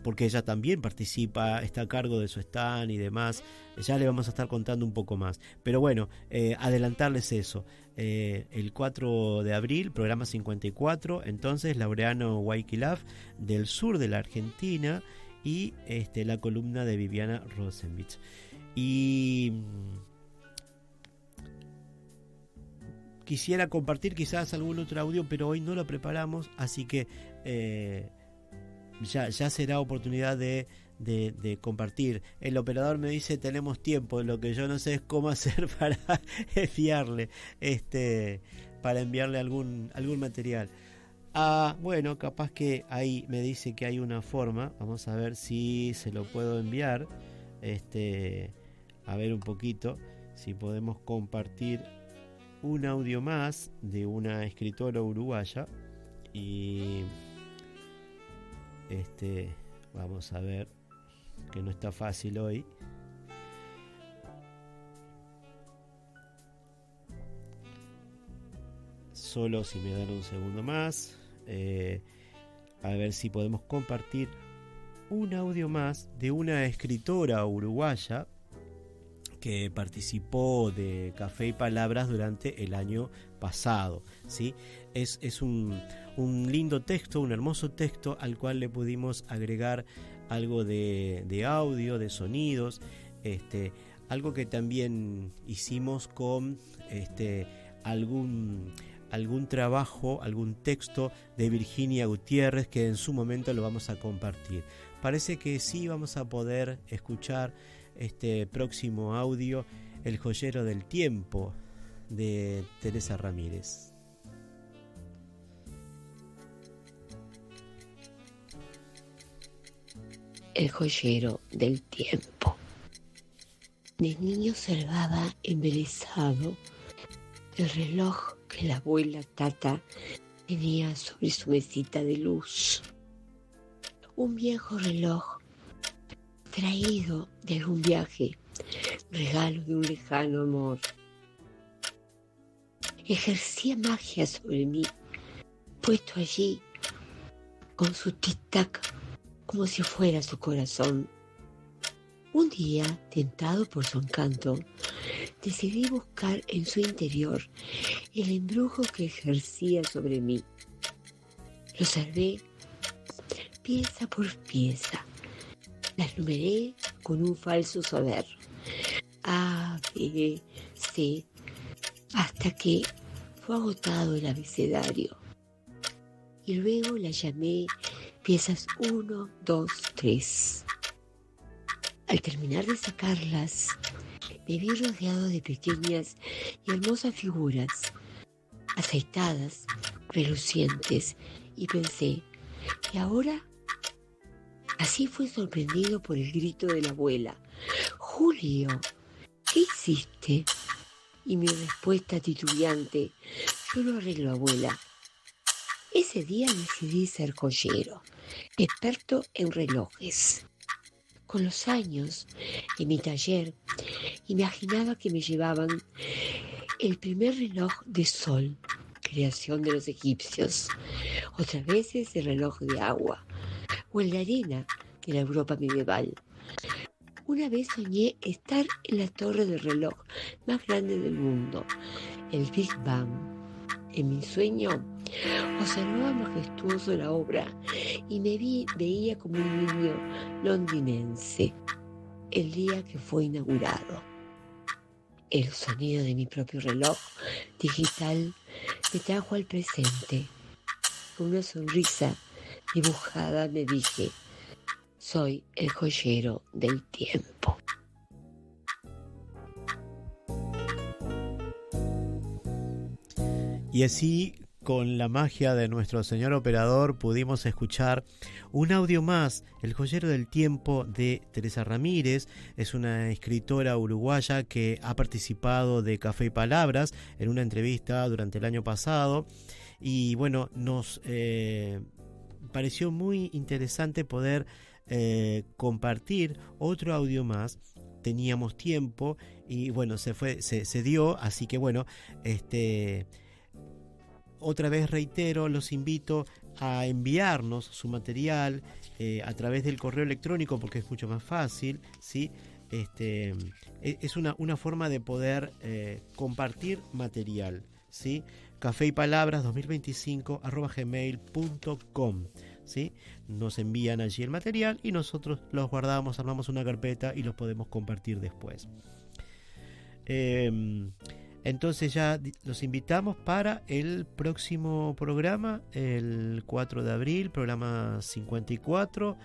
porque ella también participa, está a cargo de su stand y demás. Ya le vamos a estar contando un poco más, pero bueno, adelantarles eso. El 4 de abril, programa 54, entonces Laureano Huayquilaf del sur de la Argentina, y la columna de Viviana Rosenblit. Y quisiera compartir quizás algún otro audio, pero hoy no lo preparamos, así que ya será oportunidad de compartir. El operador me dice tenemos tiempo, lo que yo no sé es cómo hacer para enviarle algún material. Bueno, capaz que ahí me dice que hay una forma. Vamos a ver si se lo puedo enviar. A ver un poquito si podemos compartir un audio más de una escritora uruguaya. Y vamos a ver, que no está fácil hoy. Solo si me dan un segundo más, a ver si podemos compartir un audio más de una escritora uruguaya que participó de Café y Palabras durante el año pasado, ¿sí? Es un lindo texto, un hermoso texto al cual le pudimos agregar algo de audio, de sonidos, algo que también hicimos con algún trabajo, algún texto de Virginia Gutiérrez, que en su momento lo vamos a compartir. Parece que sí vamos a poder escuchar este próximo audio, El joyero del tiempo, de Teresa Ramírez. El joyero del tiempo. De niño observaba embelesado el reloj que la abuela Tata tenía sobre su mesita de luz. Un viejo reloj traído de algún viaje, regalo de un lejano amor. Ejercía magia sobre mí, puesto allí con su tic-tac como si fuera su corazón. Un día, tentado por su encanto, decidí buscar en su interior el embrujo que ejercía sobre mí. Lo observé pieza por pieza. Las numeré con un falso saber. A, B, C, hasta que fue agotado el abecedario. Y luego las llamé piezas 1, 2, 3. Al terminar de sacarlas, me vi rodeado de pequeñas y hermosas figuras, aceitadas, relucientes, y pensé, ¿y ahora? Así fui sorprendido por el grito de la abuela. Julio, ¿qué hiciste? Y mi respuesta titubeante, yo lo arreglo, abuela. Ese día decidí ser joyero, experto en relojes. Con los años, en mi taller, imaginaba que me llevaban el primer reloj de sol, creación de los egipcios, otras veces el reloj de agua, o el de arena de la Europa medieval. Una vez soñé estar en la torre del reloj más grande del mundo, el Big Bang. En mi sueño Observaba majestuoso la obra y me veía como un niño londinense el día que fue inaugurado. El sonido de mi propio reloj digital me trajo al presente. Con una sonrisa dibujada me dije: soy el joyero del tiempo. Y así, con la magia de nuestro señor operador, pudimos escuchar un audio más, El joyero del tiempo, de Teresa Ramírez. Es una escritora uruguaya que ha participado de Café y Palabras en una entrevista durante el año pasado. Y bueno, nos pareció muy interesante poder compartir otro audio más. Teníamos tiempo y bueno, se dio, así que bueno, otra vez reitero, los invito a enviarnos su material a través del correo electrónico, porque es mucho más fácil, ¿sí? Es una forma de poder compartir material, ¿sí? cafeypalabras2025@gmail.com, ¿sí? Nos envían allí el material y nosotros los guardamos, armamos una carpeta y los podemos compartir después. Entonces ya los invitamos para el próximo programa, el 4 de abril, programa 54.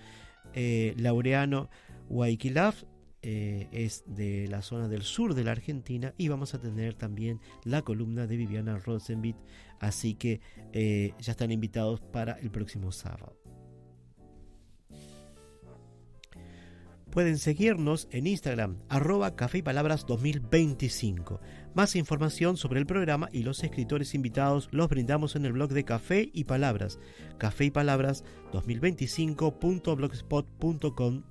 Laureano Huayquilaf es de la zona del sur de la Argentina, y vamos a tener también la columna de Viviana Rosenbit, así que ya están invitados para el próximo sábado. Pueden seguirnos en Instagram, @cafeypalabras2025. Más información sobre el programa y los escritores invitados los brindamos en el blog de Café y Palabras, cafeypalabras2025.blogspot.com/.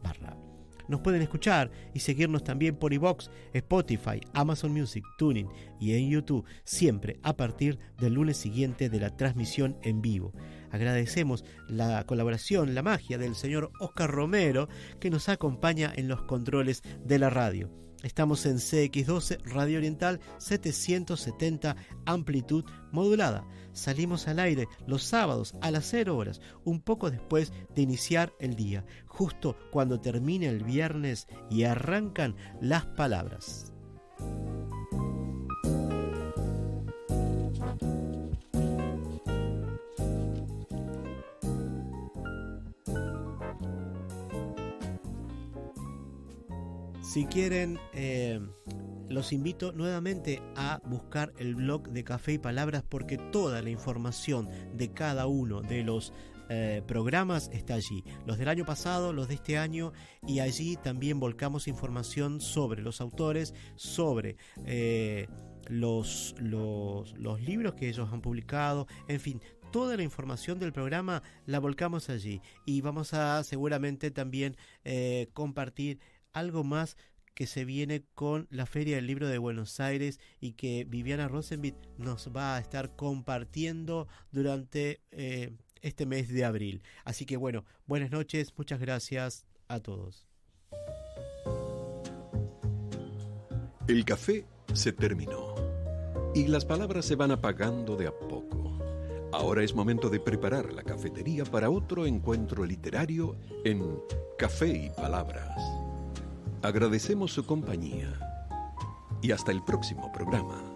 Nos pueden escuchar y seguirnos también por iVoox, Spotify, Amazon Music, TuneIn y en YouTube, siempre a partir del lunes siguiente de la transmisión en vivo. Agradecemos la colaboración, la magia del señor Oscar Romero, que nos acompaña en los controles de la radio. Estamos en CX12, Radio Oriental 770, amplitud modulada. Salimos al aire los sábados a las 0 horas, un poco después de iniciar el día, justo cuando termina el viernes y arrancan las palabras. Si quieren, los invito nuevamente a buscar el blog de Café y Palabras, porque toda la información de cada uno de los programas está allí. Los del año pasado, los de este año, y allí también volcamos información sobre los autores, sobre los libros que ellos han publicado, en fin. Toda la información del programa la volcamos allí, y vamos a seguramente también compartir algo más que se viene con la Feria del Libro de Buenos Aires, y que Viviana Rosenbit nos va a estar compartiendo durante este mes de abril. Así que bueno, buenas noches, muchas gracias a todos. El café se terminó y las palabras se van apagando de a poco. Ahora es momento de preparar la cafetería para otro encuentro literario en Café y Palabras. Agradecemos su compañía y hasta el próximo programa.